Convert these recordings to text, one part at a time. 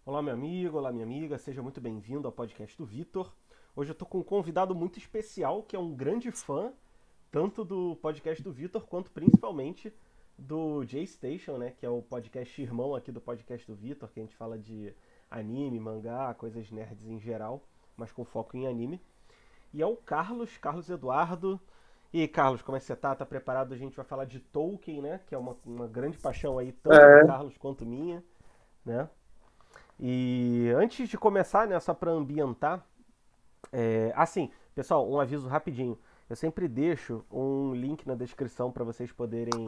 Olá, meu amigo, olá, minha amiga, seja muito bem-vindo ao podcast do Vitor. Hoje eu tô com um convidado muito especial, que é um grande fã, tanto do podcast do Vitor, quanto principalmente do J-Station, né? Que é o podcast irmão aqui do podcast do Vitor, que a gente fala de anime, mangá, coisas nerds em geral, mas com foco em anime. E é o Carlos Eduardo. E aí, Carlos, como é que você tá? Tá preparado? A gente vai falar de Tolkien, né? Que é uma grande paixão aí, tanto do É, Carlos quanto minha, né? E antes de começar, né, só para ambientar, assim, pessoal, um aviso rapidinho. Eu sempre deixo um link na descrição para vocês poderem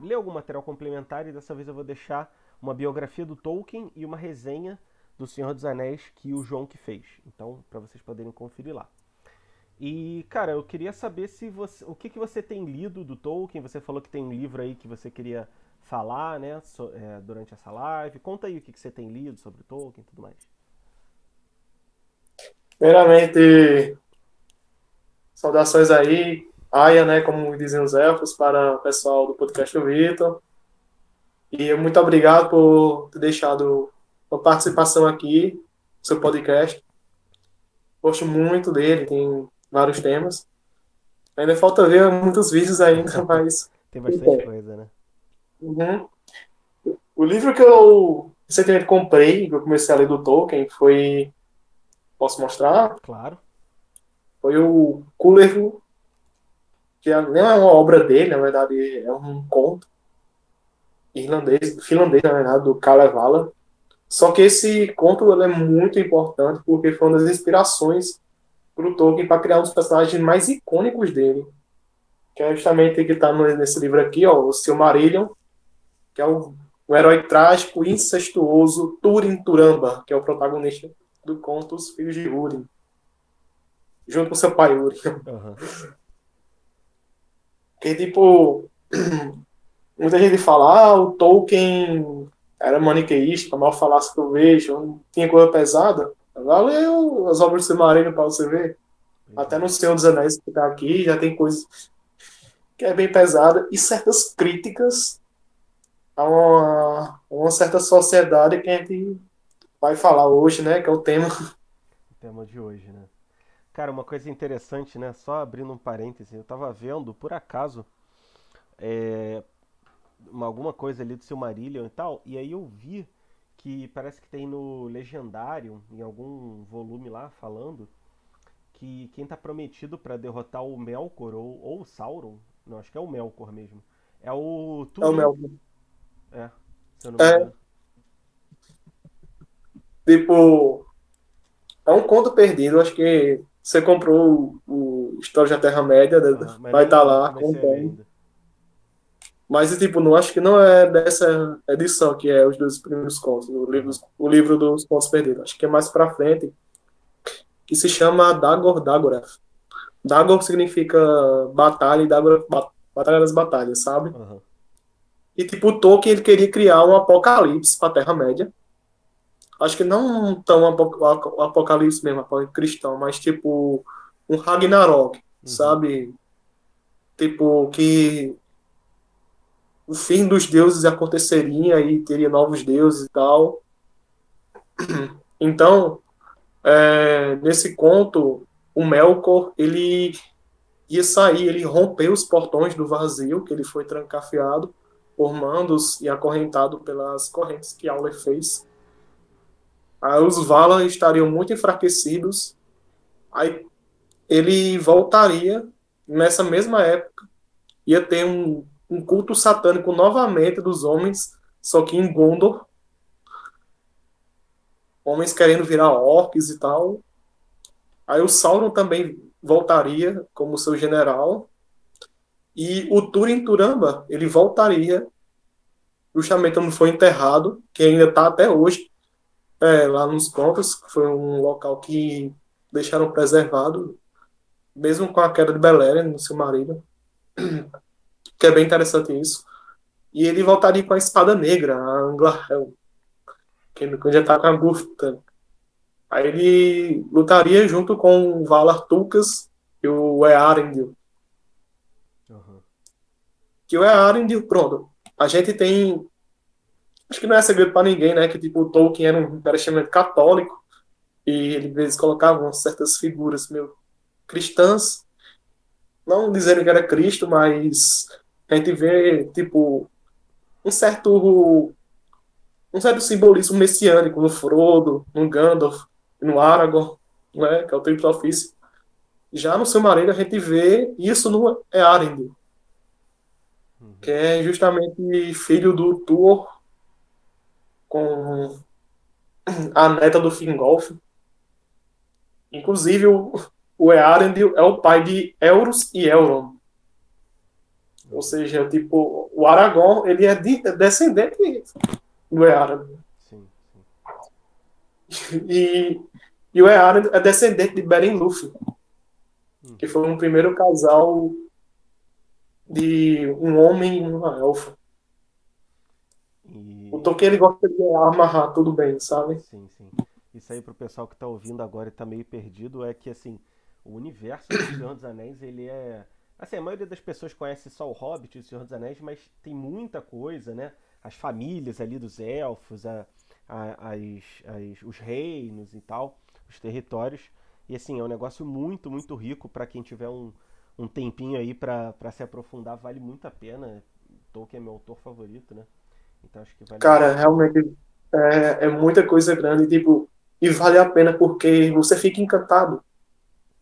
ler algum material complementar e dessa vez eu vou deixar uma biografia do Tolkien e uma resenha do Senhor dos Anéis que o João que fez. Então, para vocês poderem conferir lá. E, cara, eu queria saber se você, o que que você tem lido do Tolkien. Você falou que tem um livro aí que você queria falar, né, durante essa live. Conta aí o que que você tem lido sobre Tolkien e tudo mais. primeiramente, saudações aí, Aya, né, como dizem os elfos, para o pessoal do podcast do Vitor. E muito obrigado por ter deixado a participação aqui no seu podcast. Gosto muito dele, tem vários temas. Ainda falta ver muitos vídeos ainda, mas... Tem bastante coisa, né? Uhum. O livro que eu recentemente comprei, que eu comecei a ler do Tolkien, foi... Posso mostrar? Claro. Foi o Cúlevo, que nem é uma obra dele, na verdade, é um conto finlandês, na verdade, do Kalevala. Só que esse conto ele é muito importante porque foi uma das inspirações para o Tolkien para criar um dos personagens mais icônicos dele, que é justamente o que está nesse livro aqui, ó, o Silmarillion, que é o herói trágico e incestuoso Túrin Turamba, que é o protagonista do conto Os Filhos de Húrin, junto com seu pai Húrin. Aham. Que, tipo, muita gente fala, o Tolkien era maniqueísta, a maior falácia que eu vejo, não tinha coisa pesada. Valeu as obras do Silmarillion para você ver. Pois Até é. no Senhor dos Anéis que tá aqui, já tem coisas que é bem pesada e certas críticas a uma certa sociedade que a gente vai falar hoje, né? Que é o tema. O tema de hoje, né? Cara, uma coisa interessante, né? Só abrindo um parêntese, eu tava vendo, por acaso, é, alguma coisa ali do Silmarillion e tal, e aí eu vi que parece que tem no Legendário, em algum volume lá, falando que quem tá prometido pra derrotar o Melkor ou o Sauron, não, acho que é o Melkor mesmo, é o É o Túrin, meu. é, se eu não me É, engano. tipo, é um conto perdido. Acho que você comprou o História da Terra-média, né? Aham, mas Vai estar nem lá comecei a ler contando. ainda. Mas, tipo, não acho que não é dessa edição que é os dois primeiros contos, Aham. o livro dos contos perdidos. Acho que é mais pra frente, que se chama Dagor Dagorath. Dagor significa batalha e Dagorath, batalha das batalhas, sabe? Aham. E, tipo, o Tolkien ele queria criar um apocalipse pra Terra-média. Acho que não tão apocalipse mesmo, apocalipse cristão, mas, tipo, um Ragnarok, Uhum. sabe? Tipo, que o fim dos deuses aconteceria e teria novos deuses e tal. Então, nesse conto, o Melkor, ele ia sair, ele rompeu os portões do vazio, que ele foi trancafiado por Mandos e acorrentado pelas correntes que Auler fez. Aí os Valar estariam muito enfraquecidos. Aí ele voltaria nessa mesma época, ia ter um culto satânico novamente dos homens, só que em Gondor, homens querendo virar orcs e tal. Aí o Sauron também voltaria como seu general. E o Turin Turamba, ele voltaria, justamente onde foi enterrado, que ainda está até hoje, lá nos contos, foi um local que deixaram preservado, mesmo com a queda de Beleriand no Silmarillion, que é bem interessante isso. E ele voltaria com a Espada Negra, a Anglarel, que já está com a Gurta. Aí ele lutaria junto com o Valar Tulkas e o Earendil. Aham. Que o Earendil, pronto, a gente tem acho que não é segredo para ninguém, né? Que tipo, o Tolkien era um cara extremamente católico e ele às vezes colocava certas figuras meio cristãs, não dizendo que era Cristo, mas a gente vê tipo um certo um certo simbolismo messiânico no Frodo, no Gandalf, no Aragorn, né? Que é o Tríplice Ofício. Já no Silmarillion a gente vê isso no Eärendil, que Uhum. é justamente filho do Tuor com a neta do Fingolf. Inclusive, o Eärendil é o pai de Elros e Elrond. Ou Uhum. seja, tipo, o Aragorn, ele é descendente do Eärendil. Sim, sim. E, e o Eärendil é descendente de Beren Luthien, que Uhum. foi um primeiro casal de um homem e uma elfa. O E Tolkien, ele gosta de amarrar tudo bem, sabe? sim, sim. Isso aí pro pessoal que tá ouvindo agora e tá meio perdido é que assim, o universo do Senhor dos Anéis, ele é assim, a maioria das pessoas conhece só o Hobbit e o Senhor dos Anéis, mas tem muita coisa, né? As famílias ali dos elfos, os reinos e tal, os territórios. E assim, é um negócio muito, muito rico para quem tiver um tempinho aí pra se aprofundar, vale muito a pena. Tolkien é meu autor favorito, né? Então acho que vale muito a Cara, pena. realmente é muita coisa grande, tipo, e vale a pena porque você fica encantado.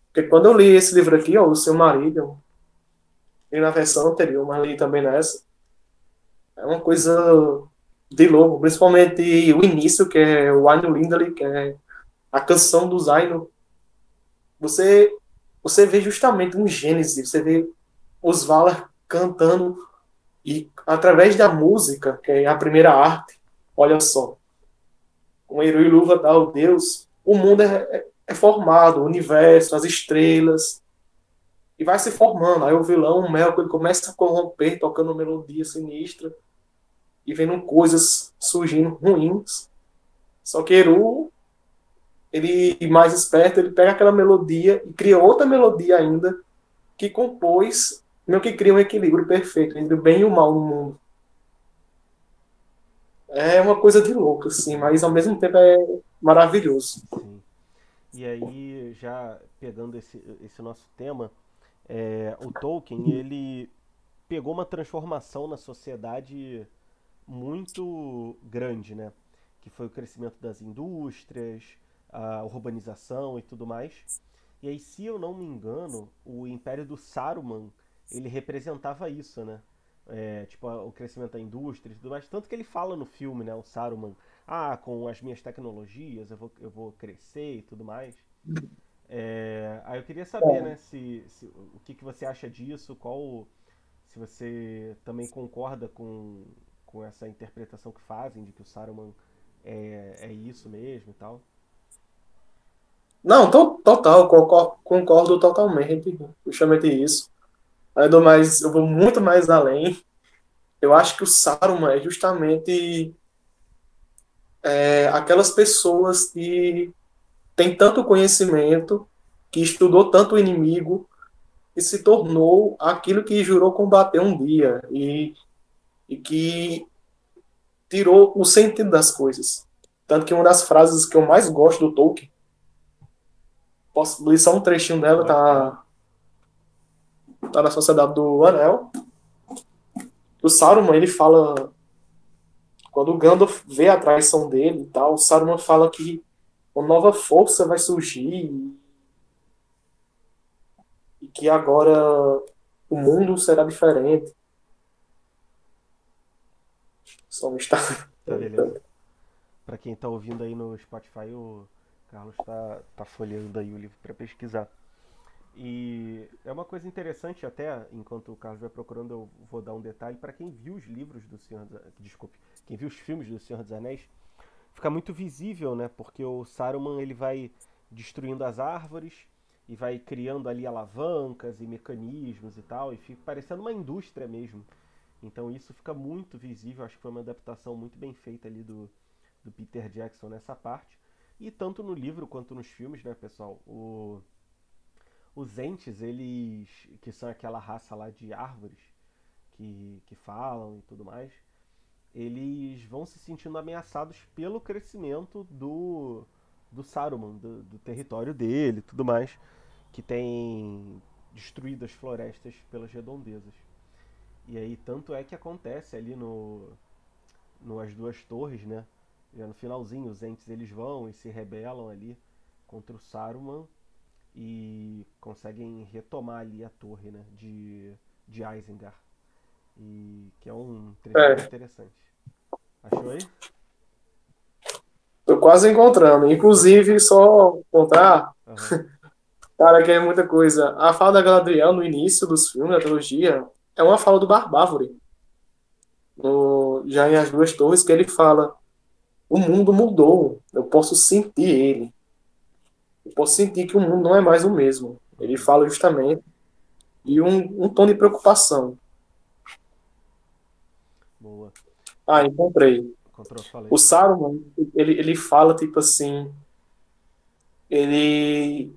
Porque quando eu li esse livro aqui, ó, O Seu Marido, li na versão anterior, mas li também nessa, é uma coisa de louco, principalmente o início, que é o Aino Lindley, que é a canção dos Aino. Você, você vê justamente um gênese, você vê os Valar cantando e através da música, que é a primeira arte, olha só, com Eru e Luva dá ao Deus, o mundo é formado, o universo, as estrelas, e vai se formando. Aí o vilão, o Melkor, ele começa a corromper, tocando uma melodia sinistra, e vendo coisas surgindo ruins. Só que Eru, ele mais esperto, ele pega aquela melodia e cria outra melodia ainda, que compôs, meio que cria um equilíbrio perfeito entre o bem e o mal no mundo. É uma coisa de louco, assim, mas ao Uhum. mesmo tempo é maravilhoso. Sim. E aí, já pegando esse nosso tema, o Tolkien, ele pegou uma transformação na sociedade muito grande, né? Que foi o crescimento das indústrias, a urbanização e tudo mais. E aí, se eu não me engano, o Império do Saruman, ele representava isso, né? Tipo, o crescimento da indústria e tudo mais. Tanto que ele fala no filme, né? O Saruman, com as minhas tecnologias eu vou crescer e tudo mais. Aí eu queria saber, né, o que você acha disso, se você também concorda com essa interpretação que fazem de que o Saruman é isso mesmo e tal. Não, total, concordo totalmente, justamente isso. Ainda mais, eu vou muito mais além. Eu acho que o Saruman é justamente aquelas pessoas que têm tanto conhecimento, que estudou tanto o inimigo e se tornou aquilo que jurou combater um dia e que tirou o sentido das coisas. Tanto que uma das frases que eu mais gosto do Tolkien, posso ler só um trechinho dela, Pode, claro. tá na Sociedade do Anel. O Saruman, ele fala, quando o Gandalf vê a traição dele e tal, o Saruman fala que uma nova força vai surgir e que agora o mundo será diferente. Só está. Tá, beleza. Pra quem tá ouvindo aí no Spotify, o Carlos tá folheando aí o livro pra pesquisar. E é uma coisa interessante até, enquanto o Carlos vai procurando, eu vou dar um detalhe para quem viu os livros do Senhor dos Desculpe, quem viu os filmes do Senhor dos Anéis, fica muito visível, né? Porque o Saruman ele vai destruindo as árvores e vai criando ali alavancas e mecanismos e tal, e fica parecendo uma indústria mesmo. Então isso fica muito visível, acho que foi uma adaptação muito bem feita ali do Peter Jackson nessa parte. E tanto no livro quanto nos filmes, né, pessoal? Os Ents, eles, que são aquela raça lá de árvores que falam e tudo mais, eles vão se sentindo ameaçados pelo crescimento do Saruman, do território dele e tudo mais, que tem destruído as florestas pelas redondezas. E aí, tanto é que acontece ali no As Duas Torres, né? Já no finalzinho, os Ents eles vão e se rebelam ali contra o Saruman e conseguem retomar ali a torre, né? De Isengard. E que é um trecho bem É, interessante. Achou aí? tô quase encontrando. Inclusive, só contar, Aham. cara, que é muita coisa. A fala da Galadriel no início dos filmes, da trilogia, é uma fala do Barbárvore. Já em As Duas Torres, que ele fala: o mundo mudou, eu posso sentir ele. Eu posso sentir que o mundo não é mais o mesmo. Ele Uhum. fala justamente, e um tom de preocupação. Boa. Ah, encontrei. Encontrou? Falei. O Saruman, ele fala tipo assim, ele,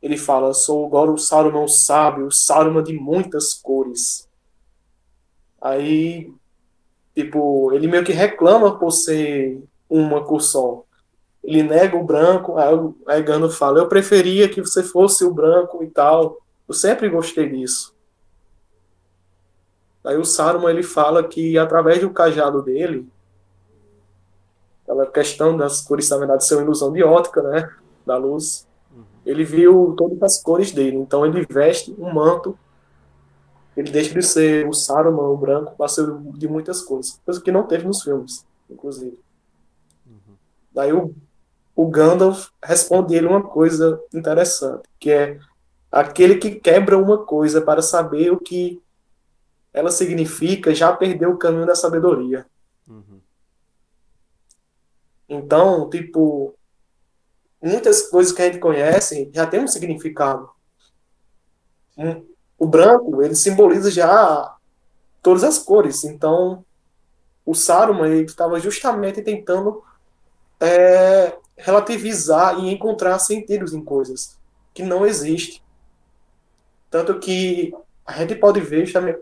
ele fala: sou agora o Saruman sábio, o Saruman de muitas cores. Aí, tipo, ele meio que reclama por ser uma cor só. Ele nega o branco, aí Gandalf fala: eu preferia que você fosse o branco e tal. Eu sempre gostei disso. Aí o Saruman ele fala que através do cajado dele, aquela questão das cores na verdade ser uma ilusão de ótica, né, da luz, Uhum. ele viu todas as cores dele. Então ele veste um manto, ele deixa de ser o Saruman, o branco, para ser de muitas cores, coisa que não teve nos filmes, inclusive. Uhum. Daí o Gandalf responde ele uma coisa interessante, que é aquele que quebra uma coisa para saber o que ela significa já perdeu o caminho da sabedoria. Uhum. Então, tipo, muitas coisas que a gente conhece já tem um significado. Sim. O branco, ele simboliza já todas as cores. Então, o Saruman, ele estava justamente tentando relativizar e encontrar sentidos em coisas que não existem. Tanto que a gente pode ver justamente,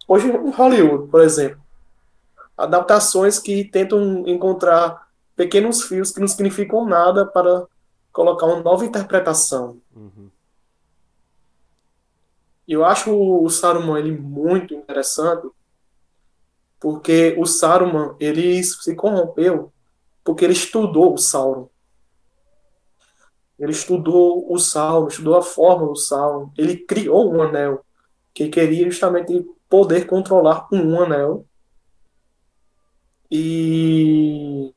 hoje em Hollywood, por exemplo, adaptações que tentam encontrar pequenos fios que não significam nada para colocar uma nova interpretação. Uhum. E eu acho o Saruman ele muito interessante, porque o Saruman ele se corrompeu porque ele estudou o Sauron. Ele estudou o Sauron, estudou a forma do Sauron. Ele criou um anel que queria justamente poder controlar um anel. E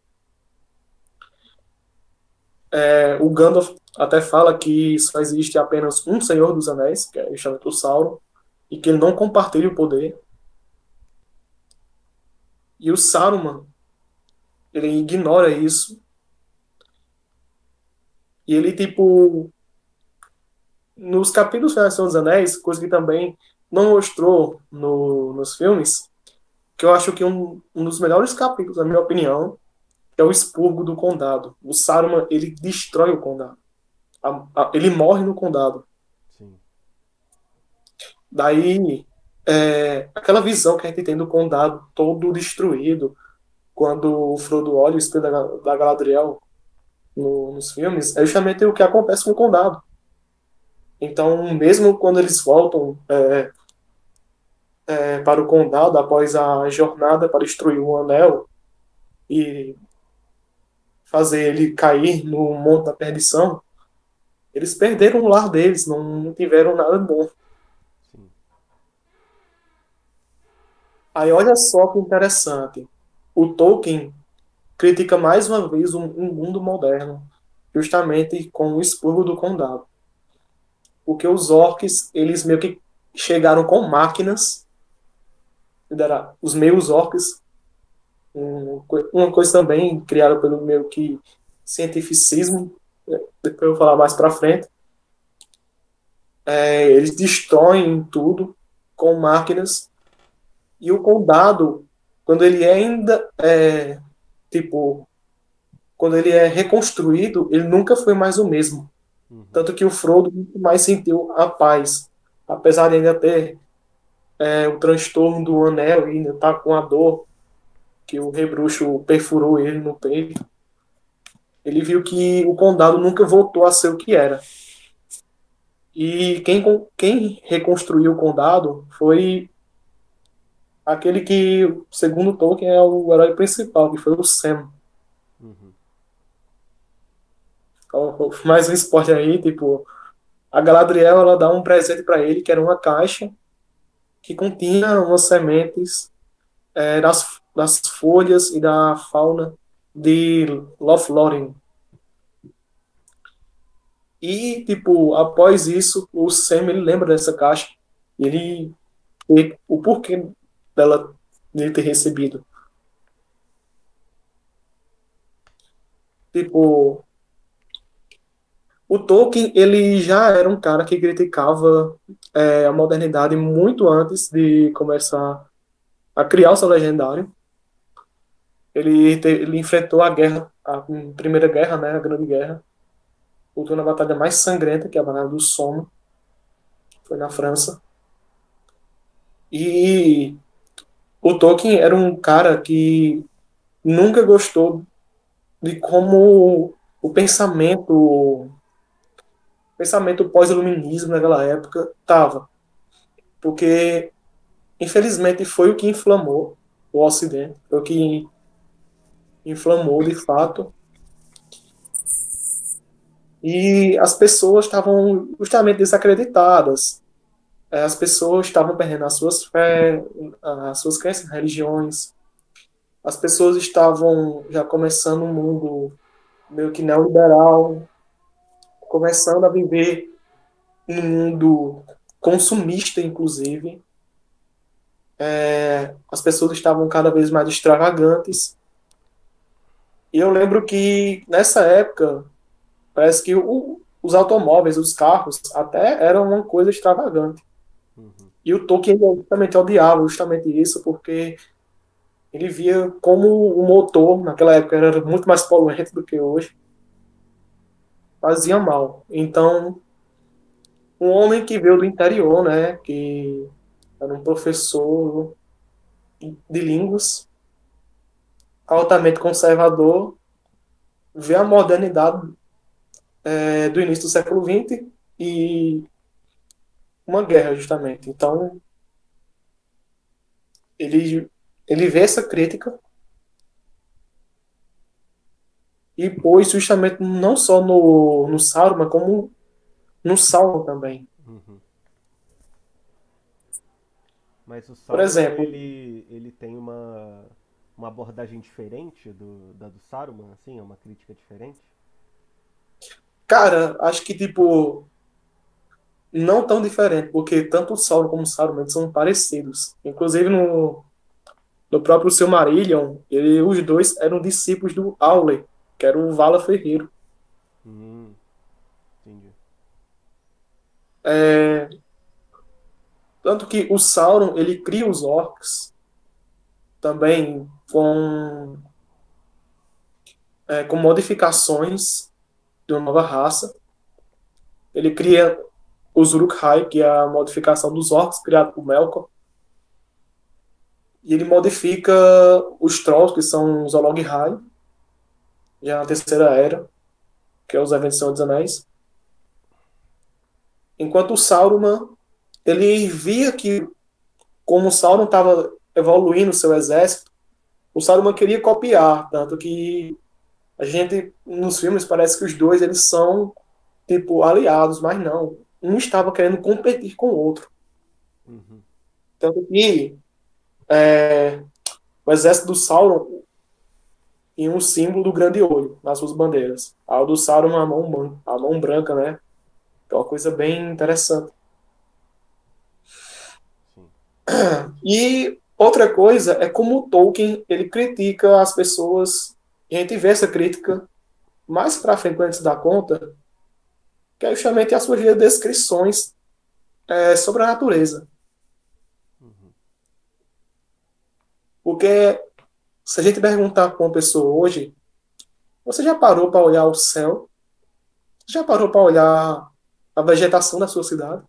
o Gandalf até fala que só existe apenas um Senhor dos Anéis, que é justamente o Sauron, e que ele não compartilha o poder. E o Saruman, ele ignora isso. E ele, tipo, nos capítulos finais do Senhor dos Anéis, coisa que também não mostrou nos filmes, que eu acho que um dos melhores capítulos, na minha opinião, é o expurgo do condado. O Saruman, ele destrói o condado. Ele morre no condado. Sim. Daí, aquela visão que a gente tem do condado todo destruído, quando o Frodo olha o espelho da Galadriel nos filmes, é justamente o que acontece com o condado. Então, mesmo quando eles voltam para o condado após a jornada para destruir o anel e fazer ele cair no Monte da Perdição, eles perderam o lar deles, não tiveram nada bom. Sim. Aí olha só que interessante. O Tolkien critica mais uma vez um mundo moderno, justamente com o expurgo do condado. Porque os orcs, eles meio que chegaram com máquinas, os meios orcs, uma coisa também criada pelo meio que cientificismo, depois eu vou falar mais para frente. Eles destroem tudo com máquinas e o condado, quando ele ainda tipo, quando ele é reconstruído, ele nunca foi mais o mesmo. Uhum. Tanto que o Frodo nunca mais sentiu a paz, apesar de ainda ter o transtorno do anel e ainda estar com a dor. que o rei bruxo perfurou ele no peito, ele viu que o condado nunca voltou a ser o que era. E quem reconstruiu o condado foi aquele que, segundo Tolkien, é o herói principal, que foi o Sam. Uhum. Então, mais um esporte aí, tipo, a Galadriel, ela dá um presente para ele, que era uma caixa que continha umas sementes das folhas e da fauna de Lothlórien. E, tipo, após isso, o Sam, ele lembra dessa caixa. Ele o porquê dela dele ter recebido. Tipo, o Tolkien, ele já era um cara que criticava a modernidade muito antes de começar a criar o seu legendário. Ele enfrentou a guerra, a Primeira Guerra, né, a Grande Guerra, lutou na batalha mais sangrenta, que é a Batalha do Somme, foi na França. E o Tolkien era um cara que nunca gostou de como o pensamento pós-iluminismo naquela época estava. Porque, infelizmente, foi o que inflamou o Ocidente, foi o que inflamou de fato. E as pessoas estavam justamente desacreditadas. As pessoas estavam perdendo as suas fé, as suas crenças, religiões. As pessoas estavam já começando um mundo meio que neoliberal, começando a viver um mundo consumista, inclusive. As pessoas estavam cada vez mais extravagantes. E eu lembro que nessa época, parece que os automóveis, os carros, até eram uma coisa extravagante. Uhum. E o Tolkien justamente odiava justamente isso, porque ele via como o motor, naquela época, era muito mais poluente do que hoje, fazia mal. Então, um homem que veio do interior, né, que era um professor de línguas, altamente conservador, vê a modernidade do início do século XX e uma guerra, justamente. Então, ele, ele vê essa crítica e pôs justamente não só no Sauron, como no Sauron também. Uhum. Mas o Por Sauron, exemplo, ele tem uma abordagem diferente da do Saruman, assim? É uma crítica diferente? cara, acho que, tipo, não tão diferente, porque tanto o Sauron como o Saruman são parecidos. Inclusive, no próprio Silmarillion, os dois eram discípulos do Aule, que era o Vala Ferreiro. Entendi. É, tanto que o Sauron, ele cria os orcs também com modificações de uma nova raça. Ele cria os Uruk-hai, que é a modificação dos orcs criado por Melkor. E ele modifica os Trolls, que são os Olog-hai, já na Terceira Era, que é os Eventos do Senhor dos Anéis. Enquanto o Sauron, ele via que, como o Sauron estava evoluindo o seu exército, o Saruman queria copiar, tanto que a gente, nos filmes, parece que os dois eles são, tipo, aliados, mas não. Um estava querendo competir com o outro. Uhum. Tanto que o exército do Sauron tinha um símbolo do grande olho nas suas bandeiras. A do Sauron, a mão branca, né? É uma coisa bem interessante. Sim. E outra coisa é como o Tolkien ele critica as pessoas. E a gente vê essa crítica mais para frente, quando a gente se dá conta, que é justamente as suas descrições sobre a natureza. Uhum. Porque se a gente perguntar para uma pessoa hoje, você já parou para olhar o céu? Já parou para olhar a vegetação da sua cidade?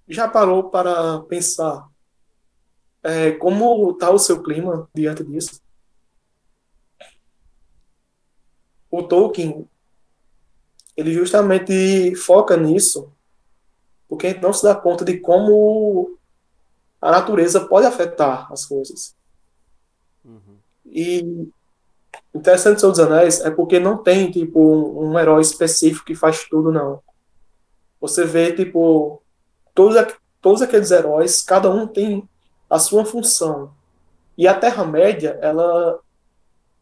Já parou para pensar como está o seu clima diante disso? O Tolkien, ele justamente foca nisso, porque a gente não se dá conta de como a natureza pode afetar as coisas. Uhum. E interessante do Senhor dos Anéis é porque não tem, tipo, um herói específico que faz tudo, não. Você vê, tipo, todos aqueles heróis, cada um tem a sua função. E a Terra-média,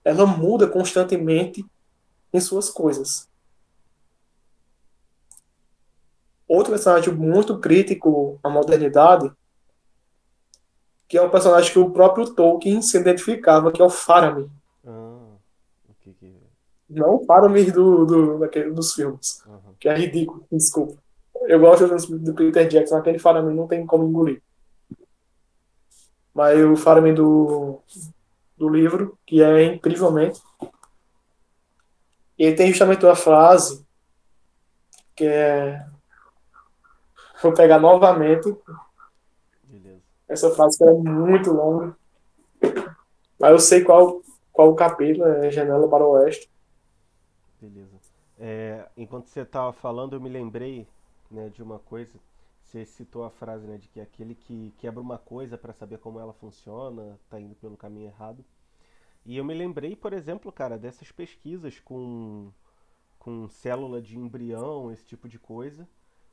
ela muda constantemente em suas coisas. Outro personagem muito crítico à modernidade, que é o personagem que o próprio Tolkien se identificava, que é o Faramir. Ah, o que que. Não o Faramir dos filmes, Aham. que é ridículo, desculpa. Eu gosto do Peter Jackson, aquele Faramir não tem como engolir. Mas o Faramir do livro, que é incrivelmente. E ele tem justamente uma frase que é. Vou pegar novamente. Beleza. Essa frase que é muito longa. Mas eu sei qual o capítulo, é Janela para o Oeste. Beleza. Enquanto você estava falando, eu me lembrei, né, de uma coisa. Você citou a frase, né, de que aquele que quebra uma coisa para saber como ela funciona está indo pelo caminho errado. E eu me lembrei, por exemplo, cara, dessas pesquisas com célula de embrião, esse tipo de coisa,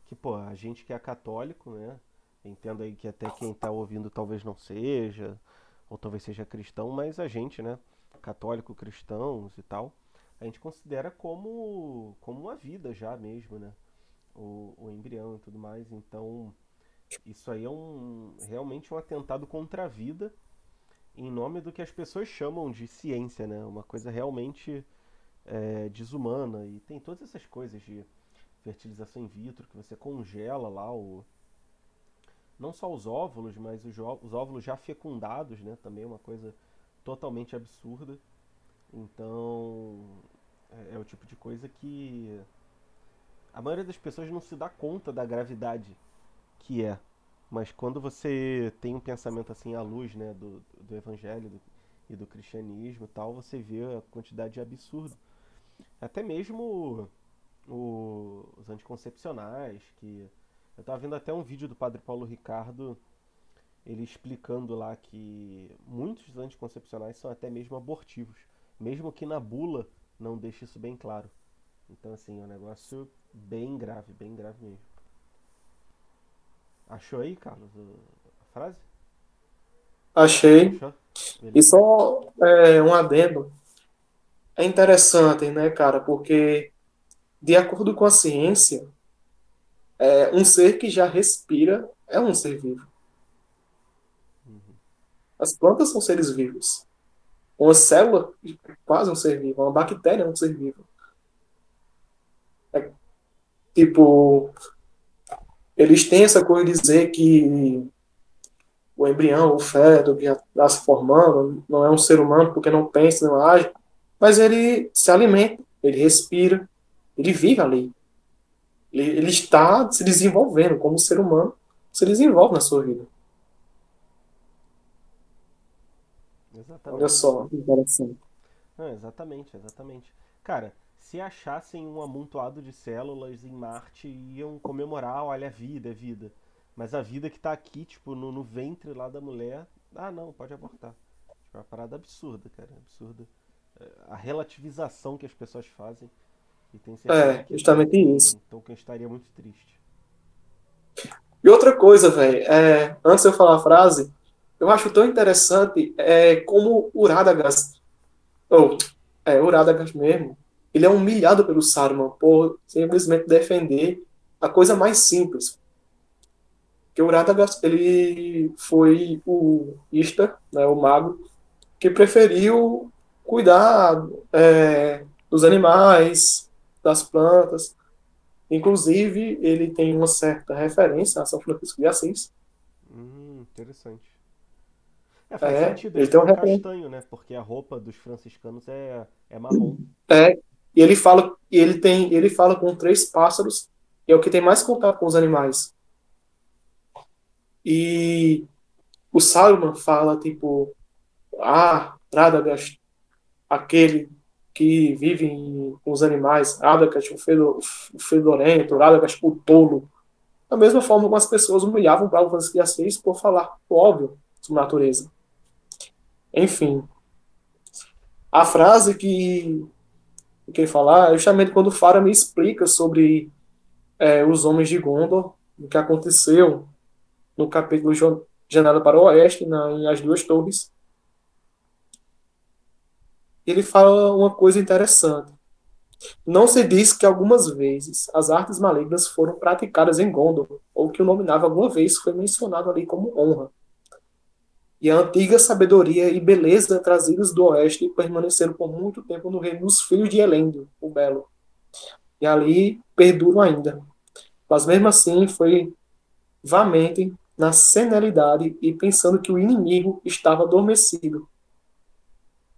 que, pô, a gente que é católico, né, entendo aí que até quem está ouvindo talvez não seja, ou talvez seja cristão, mas a gente, né, católico, cristãos e tal, a gente considera como uma vida já mesmo, né, o embrião e tudo mais. Então, isso aí é realmente um atentado contra a vida em nome do que as pessoas chamam de ciência, né? Uma coisa realmente desumana. E tem todas essas coisas de fertilização in vitro, que você congela lá não só os óvulos, mas os óvulos já fecundados, né? Também é uma coisa totalmente absurda. Então, é o tipo de coisa que a maioria das pessoas não se dá conta da gravidade que é. Mas quando você tem um pensamento assim à luz, né, do evangelho e do cristianismo e tal, você vê a quantidade de absurdo. Até mesmo os anticoncepcionais, que eu estava vendo até um vídeo do Padre Paulo Ricardo, ele explicando lá que muitos anticoncepcionais são até mesmo abortivos, mesmo que na bula não deixe isso bem claro. Então assim, é um negócio bem grave mesmo. Achou aí, Carlos, a frase? Achei. Achou? E Beleza. só um adendo. É interessante, né, cara? Porque, de acordo com a ciência, um ser que já respira é um ser vivo. Uhum. As plantas são seres vivos. Uma célula é quase um ser vivo. Uma bactéria é um ser vivo. É, tipo, eles têm essa coisa de dizer que o embrião, o feto que já está se formando, não é um ser humano porque não pensa, não age, mas ele se alimenta, ele respira, ele vive ali. Ele está se desenvolvendo como ser humano, se desenvolve na sua vida. Olha Exatamente. só, que interessante. Não, exatamente. Cara, se achassem um amontoado de células em Marte, iam comemorar, olha, a vida, é vida. Mas a vida que tá aqui, tipo, no ventre lá da mulher, ah, não, pode abortar. Tipo, é uma parada absurda, cara, absurda. A relativização que as pessoas fazem, e tenho certeza que Justamente isso. Tolkien estaria muito triste. E outra coisa, velho, antes de eu falar a frase, eu acho tão interessante como o Radagast, ou o Radagast mesmo, ele é humilhado pelo Saruman por simplesmente defender a coisa mais simples. Que o Radagast, ele foi o Istar, né, o mago, que preferiu cuidar dos animais, das plantas. Inclusive, ele tem uma certa referência a São Francisco de Assis. Interessante. Faz sentido Ele ele tem ser uma referência. castanho, né? Porque a roupa dos franciscanos é marrom. É, e ele fala com três pássaros, que é o que tem mais contato com os animais. E o Saruman fala, tipo, Radagast, aquele que vive com os animais, Radagast, o fedorento, Radagast, o tolo. Da mesma forma como as pessoas humilhavam Bravos e Assis por falar o óbvio sobre natureza. Enfim, a frase que eu queria falar é justamente quando o Faramir explica sobre os homens de Gondor, o que aconteceu no capítulo Janela para o Oeste, em As Duas Torres. Ele fala uma coisa interessante. Não se diz que algumas vezes as artes malignas foram praticadas em Gondor, ou que o nominável alguma vez foi mencionado ali como honra. E a antiga sabedoria e beleza trazidas do Oeste permaneceram por muito tempo no reino dos filhos de Elendil, o Belo. E ali perduram ainda. Mas mesmo assim foi vamente na senilidade e pensando que o inimigo estava adormecido.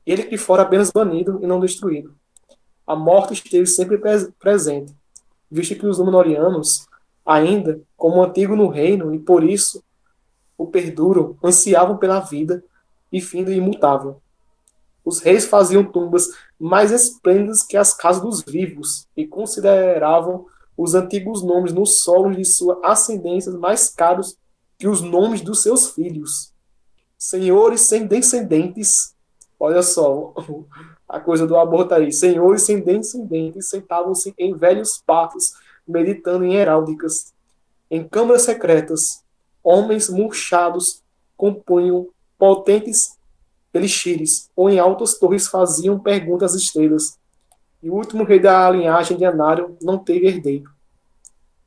Ele que fora apenas banido e não destruído. A morte esteve sempre presente, visto que os Númenóreanos, ainda como antigo no reino, e por isso o perduram, ansiavam pela vida e fim do imutável. Os reis faziam tumbas mais esplêndidas que as casas dos vivos e consideravam os antigos nomes nos solos de sua ascendência mais caros que os nomes dos seus filhos. Senhores sem descendentes, olha só a coisa do aborto aí, senhores sem descendentes sentavam-se em velhos patos, meditando em heráldicas. Em câmaras secretas, homens murchados compunham potentes elixires, ou em altas torres faziam perguntas às estrelas. E o último rei da linhagem de Anário não teve herdeiro.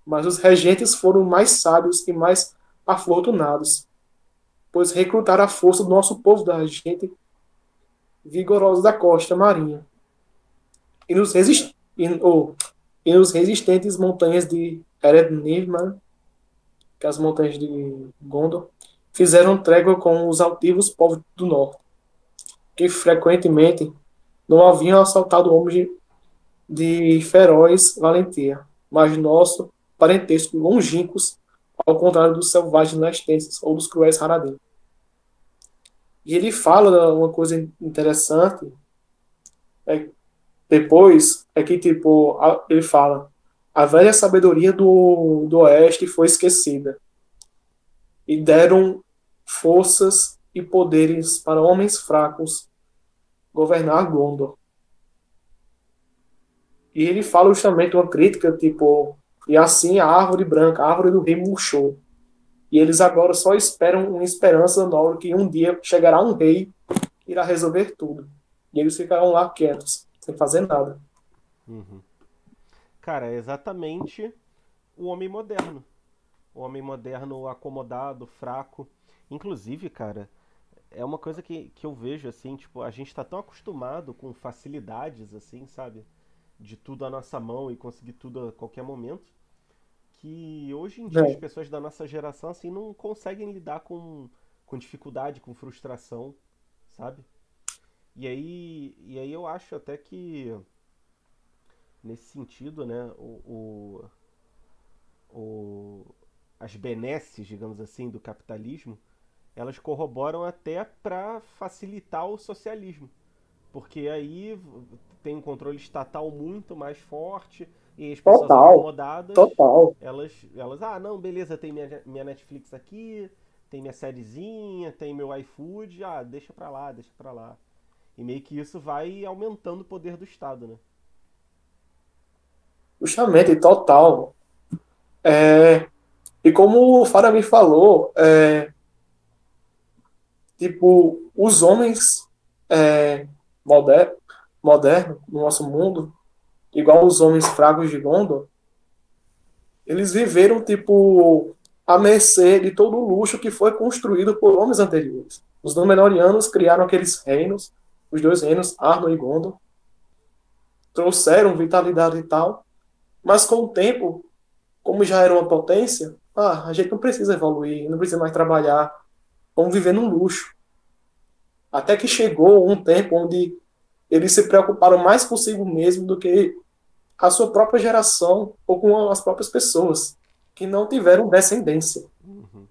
Mas os regentes foram mais sábios e mais afortunados, pois recrutaram a força do nosso povo da gente vigorosa da costa marinha. E nos, resistentes montanhas de Erednirman, que é as montanhas de Gondor, fizeram trégua com os altivos povos do norte, que frequentemente não haviam assaltado homens de feroz valentia, mas nosso parentesco longínquos, ao contrário dos selvagens lestenses ou dos cruéis Haradrim. E ele fala uma coisa interessante, depois, é que, tipo, ele fala, a velha sabedoria do Oeste foi esquecida, e deram forças e poderes para homens fracos governar Gondor. E ele fala justamente uma crítica, tipo, e assim a árvore branca, a árvore do rei murchou. E eles agora só esperam uma esperança nova que um dia chegará um rei que irá resolver tudo. E eles ficarão lá quietos, sem fazer nada. Uhum. Cara, é exatamente o homem moderno. O homem moderno acomodado, fraco. Inclusive, cara, é uma coisa que eu vejo assim, tipo, a gente tá tão acostumado com facilidades, assim, sabe? De tudo à nossa mão e conseguir tudo a qualquer momento, que hoje em dia as É. pessoas da nossa geração, assim, não conseguem lidar com dificuldade, com frustração, sabe? E aí eu acho até que, nesse sentido, né, o, as benesses, digamos assim, do capitalismo, elas corroboram até para facilitar o socialismo. Porque aí tem um controle estatal muito mais forte e as pessoas Total, acomodadas, total. não, beleza, tem minha Netflix aqui, tem minha sériezinha, tem meu iFood, deixa pra lá, deixa pra lá. E meio que isso vai aumentando o poder do Estado, né? Justamente, total. É, e como o Faramir falou, tipo, os homens é, moder modernos no nosso mundo, igual os homens fracos de Gondor, eles viveram, tipo, à mercê de todo o luxo que foi construído por homens anteriores. Os Númenóreanos criaram aqueles reinos, os dois reinos, Arnor e Gondor, trouxeram vitalidade e tal, mas com o tempo, como já era uma potência, a gente não precisa evoluir, não precisa mais trabalhar, vamos viver num luxo. Até que chegou um tempo onde eles se preocuparam mais consigo mesmo do que a sua própria geração ou com as próprias pessoas que não tiveram descendência. Uhum.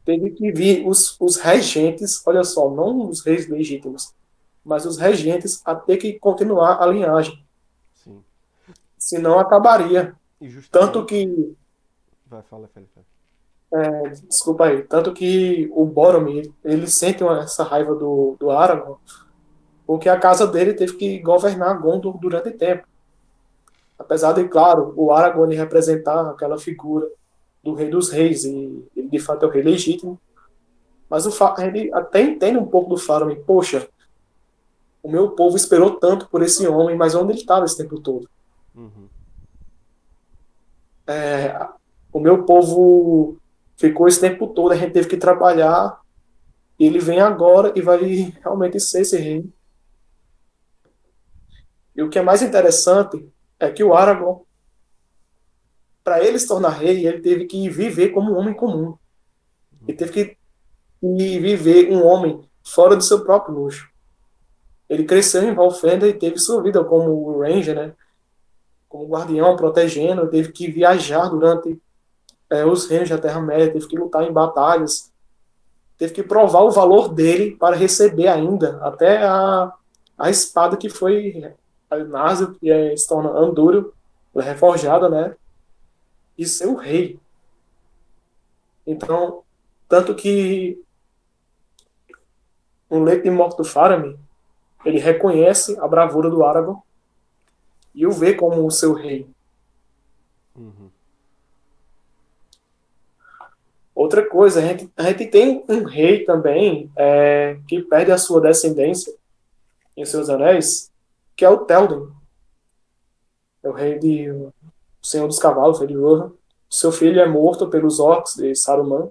teve que vir os regentes, olha só, não os reis legítimos, mas os regentes a ter que continuar a linhagem, Sim. senão acabaria. E Tanto justamente. que, Vai, fala, Felipe. desculpa aí, tanto que o Boromir, ele sente essa raiva do Aragorn, porque a casa dele teve que governar Gondor durante tempo. Apesar de, claro, o Aragorn representar aquela figura do rei dos reis, e ele de fato é o rei legítimo, mas ele até entende um pouco do Faramir. Poxa, o meu povo esperou tanto por esse homem, mas onde ele estava esse tempo todo? Uhum. É, o meu povo ficou esse tempo todo, a gente teve que trabalhar, e ele vem agora e vai realmente ser esse rei. E o que é mais interessante é que o Aragorn, para ele se tornar rei, ele teve que viver como um homem comum. Ele teve que viver um homem fora do seu próprio luxo. Ele cresceu em Valfenda e teve sua vida como ranger, né? Como guardião, protegendo. Teve que viajar durante os reinos da Terra-média, teve que lutar em batalhas, teve que provar o valor dele para receber ainda até a espada que foi a Nazil, que se torna Andúril, reforjada, né? E ser o rei. Então, tanto que no leito de morte do Faramir, ele reconhece a bravura do Aragorn e o vê como o seu rei. Uhum. Outra coisa, a gente tem um rei também que perde a sua descendência em seus anéis, que é o Théoden. É o rei de o Senhor dos Cavalos, rei de Rohan. Seu filho é morto pelos orcs de Saruman.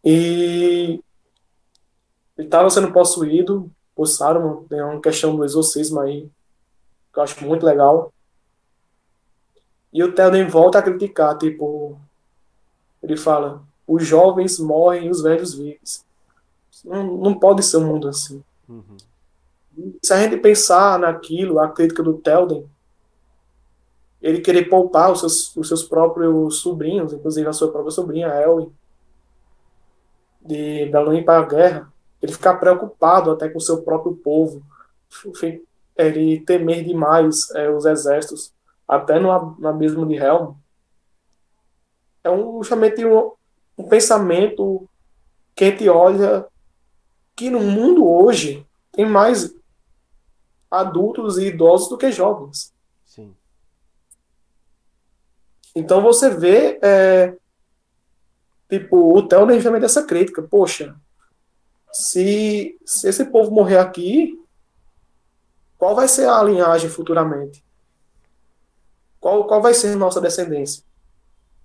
E ele estava sendo possuído por Saruman. Tem uma questão do exorcismo aí, que eu acho muito legal. E o Théoden volta a criticar, tipo, ele fala, os jovens morrem e os velhos vivem. Não pode ser um mundo assim. Uhum. Se a gente pensar naquilo, a crítica do Théoden, ele querer poupar os seus próprios sobrinhos, inclusive a sua própria sobrinha, Elwin, de ela não ir para a guerra, ele ficar preocupado até com o seu próprio povo, ele temer demais os exércitos, até no abismo de Helm, é justamente um pensamento que a gente olha que no mundo hoje tem mais adultos e idosos do que jovens. Sim. Então você vê, tipo, o Theo justamente dessa crítica. Poxa, se esse povo morrer aqui, qual vai ser a linhagem futuramente? Qual vai ser a nossa descendência?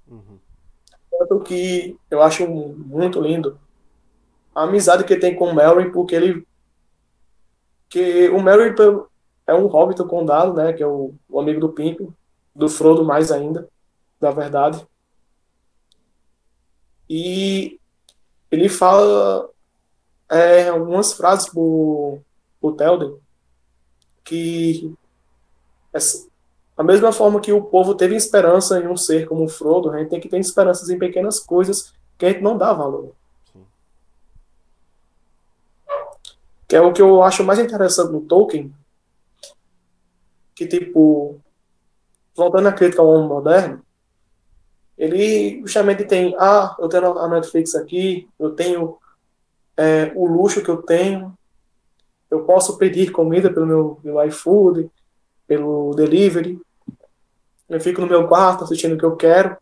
Uhum. Tanto que eu acho muito lindo a amizade que ele tem com o Merry, porque que o Merry é um hobbit do condado, né, que é o amigo do Pippin, do Frodo mais ainda, na verdade. E ele fala algumas frases pro Théoden que a mesma forma que o povo teve esperança em um ser como o Frodo, a gente tem que ter esperanças em pequenas coisas que a gente não dá valor. Sim. Que é o que eu acho mais interessante no Tolkien, que, tipo, voltando à crítica ao homem moderno, ele justamente tem, eu tenho a Netflix aqui, eu tenho o luxo que eu tenho, eu posso pedir comida pelo meu iFood, pelo delivery, eu fico no meu quarto assistindo o que eu quero,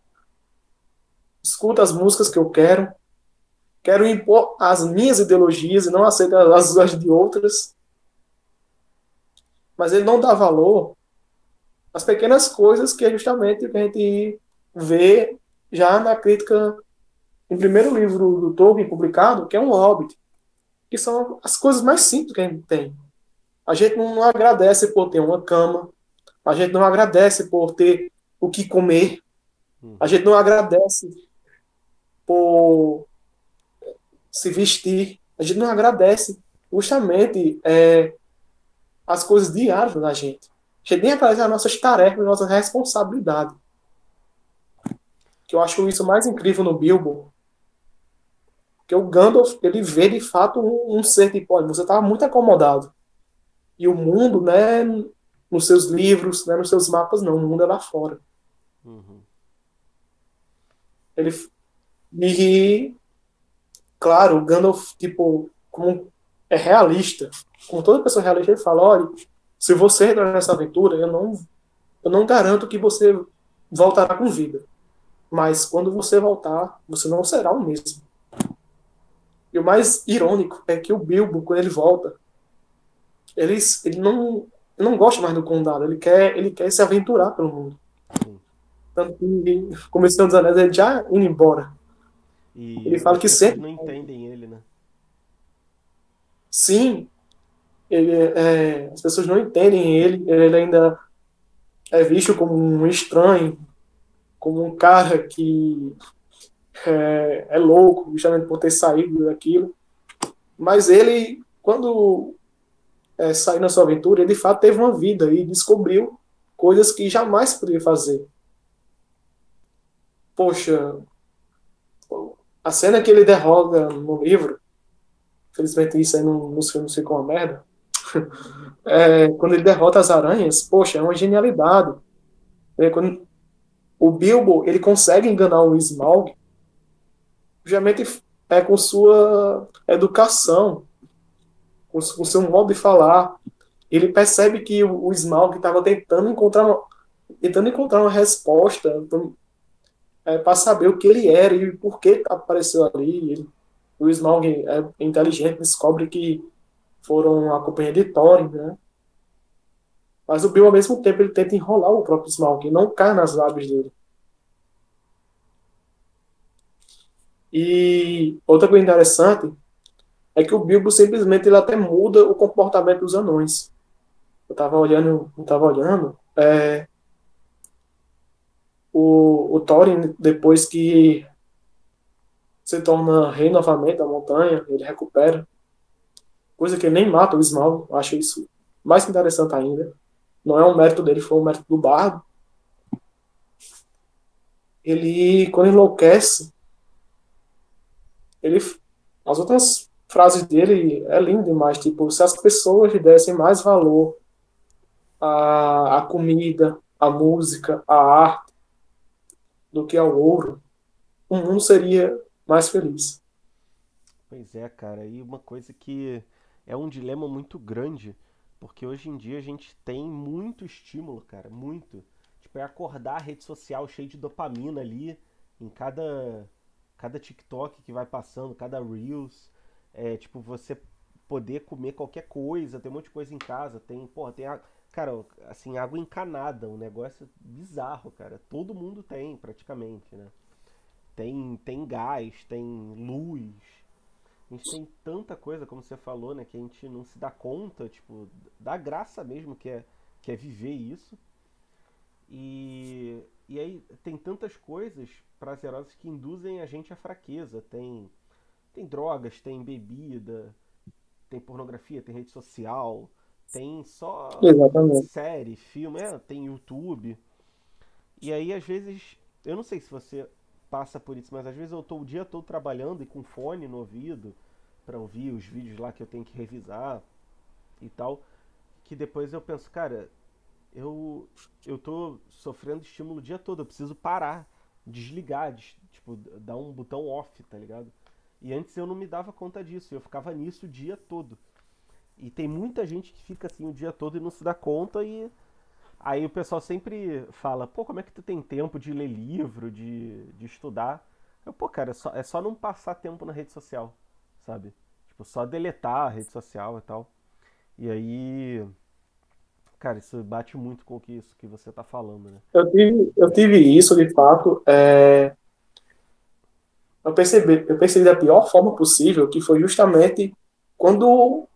escuto as músicas que eu quero impor as minhas ideologias e não aceito as de outras, mas ele não dá valor às pequenas coisas que é justamente o que a gente vê já na crítica no primeiro livro do Tolkien publicado, que é um Hobbit, que são as coisas mais simples que a gente tem. A gente não agradece por ter uma cama, a gente não agradece por ter o que comer, a Uhum. gente não agradece por se vestir, a gente não agradece justamente as coisas diárias da gente. A gente nem agradece as nossas tarefas, as nossas responsabilidades. que eu acho isso mais incrível no Bilbo, que o Gandalf, ele vê de fato um ser tipo, olha, você estava muito acomodado. E o mundo, né, nos seus livros, né, nos seus mapas, não, o mundo é lá fora. Uhum. Ele, e, claro, o Gandalf, tipo, como é realista, como toda pessoa realista, ele fala, olha, se você entrar nessa aventura, eu não garanto que você voltará com vida. Mas quando você voltar, você não será o mesmo. E o mais irônico é que o Bilbo, quando ele volta, ele não gosta mais do condado, ele quer se aventurar pelo mundo. Sim. Tanto que, como esse Senhor dos Anéis, ele já indo embora. Ele E fala as que pessoas sempre, não entendem ele, né? sim, as pessoas não entendem ele ainda é visto como um estranho, como um cara que é louco, justamente por ter saído daquilo. Mas ele, quando saiu na sua aventura, ele de fato teve uma vida e descobriu coisas que jamais poderia fazer. Poxa, a cena que ele derroga no livro, infelizmente isso aí nos filmes ficou uma merda, quando ele derrota as aranhas, poxa, é uma genialidade. Quando o Bilbo ele consegue enganar o Smaug, justamente com sua educação, com seu modo de falar. Ele percebe que o Smaug estava tentando encontrar uma resposta para saber o que ele era e por que apareceu ali. O Smaug é inteligente, descobre que foram a companhia de Thorin, né? Mas o Bill, ao mesmo tempo, ele tenta enrolar o próprio Smaug, e não cai nas lábias dele. E outra coisa interessante é que o Bilbo simplesmente ele até muda o comportamento dos anões. Eu tava olhando, o Thorin, depois que se torna rei novamente da montanha, ele recupera, coisa que ele nem mata o Smaug, eu acho isso mais interessante ainda. Não é um mérito dele, foi um mérito do bardo. Ele, quando enlouquece, ele, as outras frases dele é lindo demais, tipo, se as pessoas lhe dessem mais valor à comida, à música, à arte, do que ao ouro, o mundo seria mais feliz. Pois é, cara, e uma coisa que é um dilema muito grande, porque hoje em dia a gente tem muito estímulo, cara, muito. Tipo, é acordar a rede social cheia de dopamina ali, em cada TikTok que vai passando, cada Reels. É, tipo, você poder comer qualquer coisa, tem um monte de coisa em casa, tem, porra, tem água. Cara, assim, água encanada, um negócio bizarro, cara. Todo mundo tem, praticamente, né? Tem gás, tem luz, a gente tem tanta coisa, como você falou, né, que a gente não se dá conta, tipo, da graça mesmo que é viver isso. E aí tem tantas coisas prazerosas que induzem a gente à fraqueza. Tem drogas, tem bebida, tem pornografia, tem rede social, tem só Exatamente. série, filme, tem YouTube. E aí, às vezes, eu não sei se você passa por isso, mas às vezes eu tô o dia todo trabalhando e com fone no ouvido para ouvir os vídeos lá que eu tenho que revisar e tal, que depois eu penso, cara, eu eu tô sofrendo estímulo o dia todo, eu preciso parar, desligar, tipo, dar um botão off, tá ligado? E antes eu não me dava conta disso, eu ficava nisso o dia todo. E tem muita gente que fica assim o dia todo e não se dá conta e aí o pessoal sempre fala, pô, como é que tu tem tempo de ler livro, de estudar? Pô, cara, é só não passar tempo na rede social, sabe? Tipo, só deletar a rede social e tal. E aí, cara, isso bate muito com isso que você tá falando, né? Eu tive isso, de fato. Eu percebi da pior forma possível, que foi justamente quando,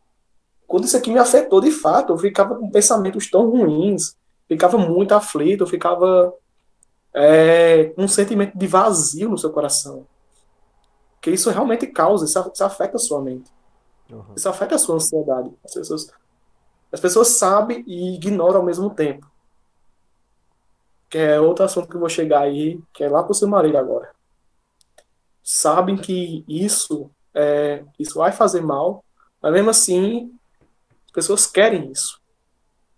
quando isso aqui me afetou de fato. Eu ficava com pensamentos tão ruins, ficava muito aflito, eu ficava com um sentimento de vazio no seu coração. Que isso realmente causa, isso afeta a sua mente. Uhum. Isso afeta a sua ansiedade. As pessoas sabem e ignoram ao mesmo tempo. que é outro assunto que eu vou chegar aí, que é lá pro seu marido agora. Sabem que isso vai fazer mal, mas mesmo assim, as pessoas querem isso.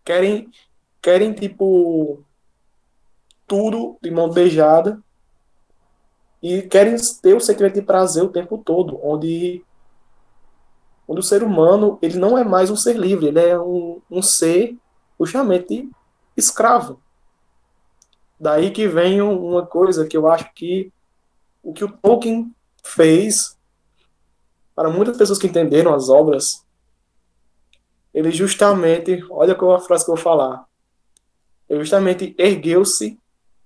Querem, querem tipo, tudo de mão beijada e querem ter o sentimento de prazer o tempo todo, onde o ser humano ele não é mais um ser livre, ele é um ser justamente escravo. Daí que vem uma coisa que eu acho que o que o Tolkien fez, para muitas pessoas que entenderam as obras, ele justamente, olha qual é a frase que eu vou falar, ele justamente ergueu-se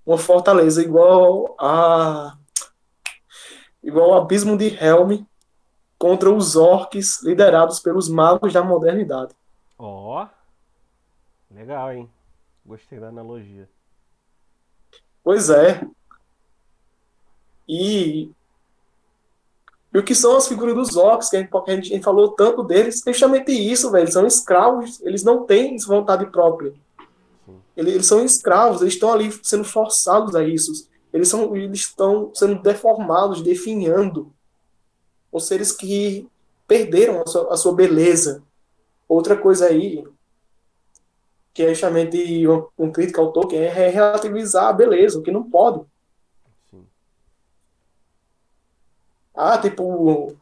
uma fortaleza igual ao abismo de Helm contra os orcs liderados pelos magos da modernidade. Ó, legal, hein? Gostei da analogia. Pois é. E, e o que são as figuras dos orcs, que a gente falou tanto deles, é justamente isso, velho. Eles são escravos, eles não têm vontade própria. Sim. Eles são escravos, eles estão ali sendo forçados a isso. Eles estão sendo deformados, definhando. Ou seres que perderam a sua beleza. Outra coisa aí, que é justamente um crítica ao Tolkien, é relativizar a beleza, o que não pode. Sim. Ah, tipo, o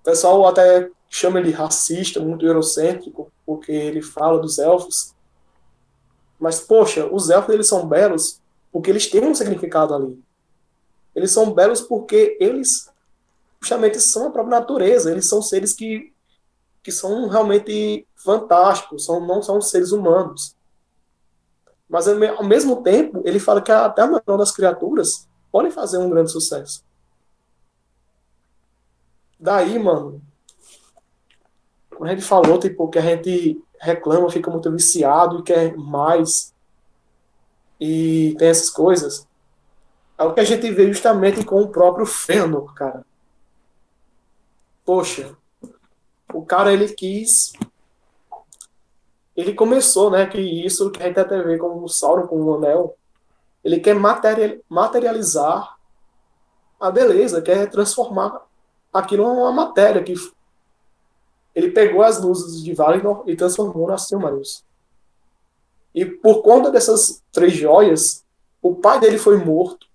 pessoal até chama ele racista, muito eurocêntrico, porque ele fala dos elfos. Mas, poxa, os elfos eles são belos porque eles têm um significado ali. Eles são belos porque eles justamente são a própria natureza. Eles são seres que são realmente fantásticos, não são seres humanos. Mas, ao mesmo tempo, ele fala que até a menor das criaturas podem fazer um grande sucesso. Daí, mano, quando a gente falou, tipo, que a gente reclama, fica muito viciado e quer mais, e tem essas coisas, é o que a gente vê justamente com o próprio Fëanor, cara. Poxa, o cara, ele começou, né, que isso que a gente até vê como o Sauron com o Anel, ele quer materializar a beleza, quer transformar aquilo numa matéria, que ele pegou as luzes de Valinor e transformou nas Silmarils. E por conta dessas três joias, o pai dele foi morto,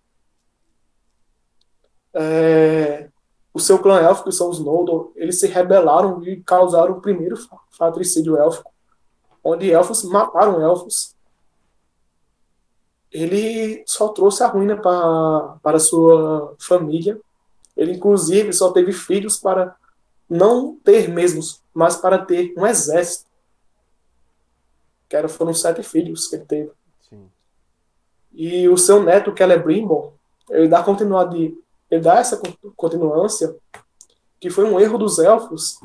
é, o seu clã élfico, que são os Noldor, eles se rebelaram e causaram o primeiro fratricídio élfico, onde elfos mataram elfos. Ele só trouxe a ruína para sua família. Ele, inclusive, só teve filhos para não ter mesmos, mas para ter um exército. Foram 7 filhos que ele teve. Sim. E o seu neto, Celebrimbor, ele dá essa continuância, que foi um erro dos elfos,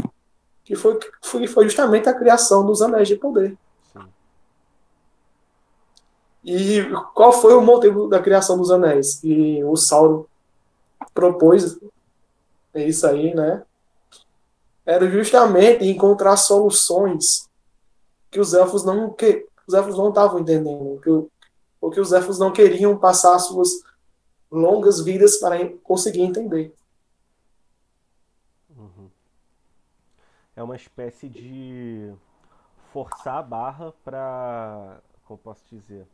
que foi justamente a criação dos Anéis de Poder. Sim. E qual foi o motivo da criação dos Anéis? E o Sauron propôs isso aí, né? Era justamente encontrar soluções que os elfos não estavam entendendo, porque os elfos não queriam passar suas longas vidas para conseguir entender. Uhum. É uma espécie de forçar a barra pra, como posso dizer,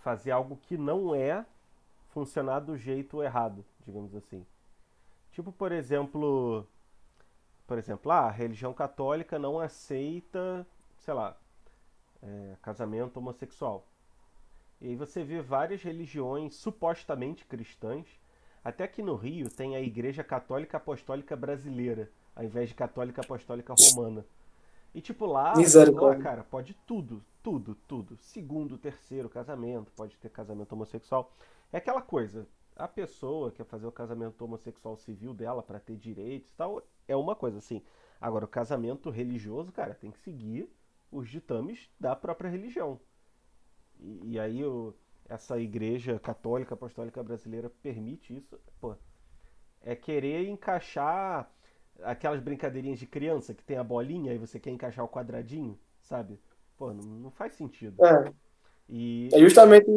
fazer algo que não é funcionar do jeito errado, digamos assim. Tipo, por exemplo, a religião católica não aceita, sei lá, casamento homossexual. E aí você vê várias religiões supostamente cristãs. Até aqui no Rio tem a Igreja Católica Apostólica Brasileira, ao invés de Católica Apostólica Romana. E tipo lá, Misericórdia. cara, pode tudo, tudo, tudo. Segundo, terceiro casamento, pode ter casamento homossexual. É aquela coisa, a pessoa quer fazer o casamento homossexual civil dela para ter direitos e tal, é uma coisa assim. Agora, o casamento religioso, cara, tem que seguir os ditames da própria religião. E aí essa igreja católica apostólica brasileira permite isso, pô, é querer encaixar aquelas brincadeirinhas de criança que tem a bolinha e você quer encaixar o quadradinho, sabe? Pô, não faz sentido. É, E, É justamente,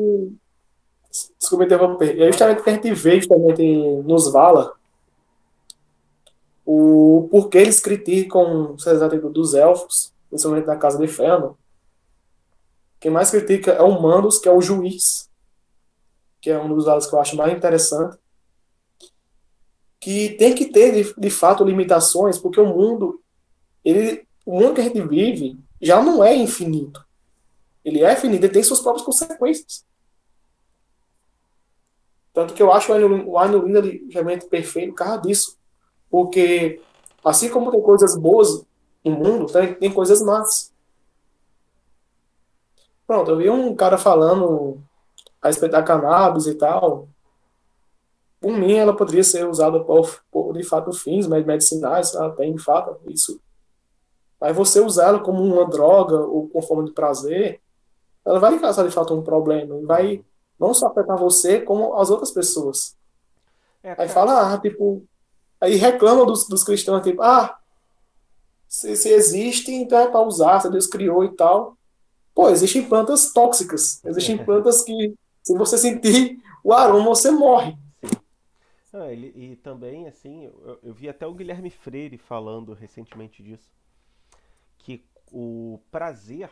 desculpa interromper, é claro, justamente que a gente vê justamente nos Vala o porquê eles criticam os atitudes dos elfos, principalmente na Casa de Fëanor. Quem mais critica é o Mandos, que é o juiz, que é um dos lados que eu acho mais interessante, que tem que ter, de fato, limitações, porque o mundo que a gente vive já não é infinito. Ele é finito, ele tem suas próprias consequências. Tanto que eu acho o Arno Lina realmente perfeito por causa disso. Porque, assim como tem coisas boas no mundo, tem coisas más. Pronto, eu vi um cara falando a respeito da cannabis e tal. Por mim, ela poderia ser usada por de fato, fins medicinais, ela tem, de fato, isso. Mas você usar ela como uma droga ou com forma de prazer, ela vai causar, de fato, um problema. E vai uhum. não só afetar você, como as outras pessoas. É, Aí cara, fala, tipo, aí reclama dos cristãos, tipo, se existe, então é para usar, se Deus criou e tal. Pô, existem plantas tóxicas. Existem plantas que, se você sentir o aroma, você morre. sim. Ah, e também, assim, eu vi até o Guilherme Freire falando recentemente disso, que o prazer,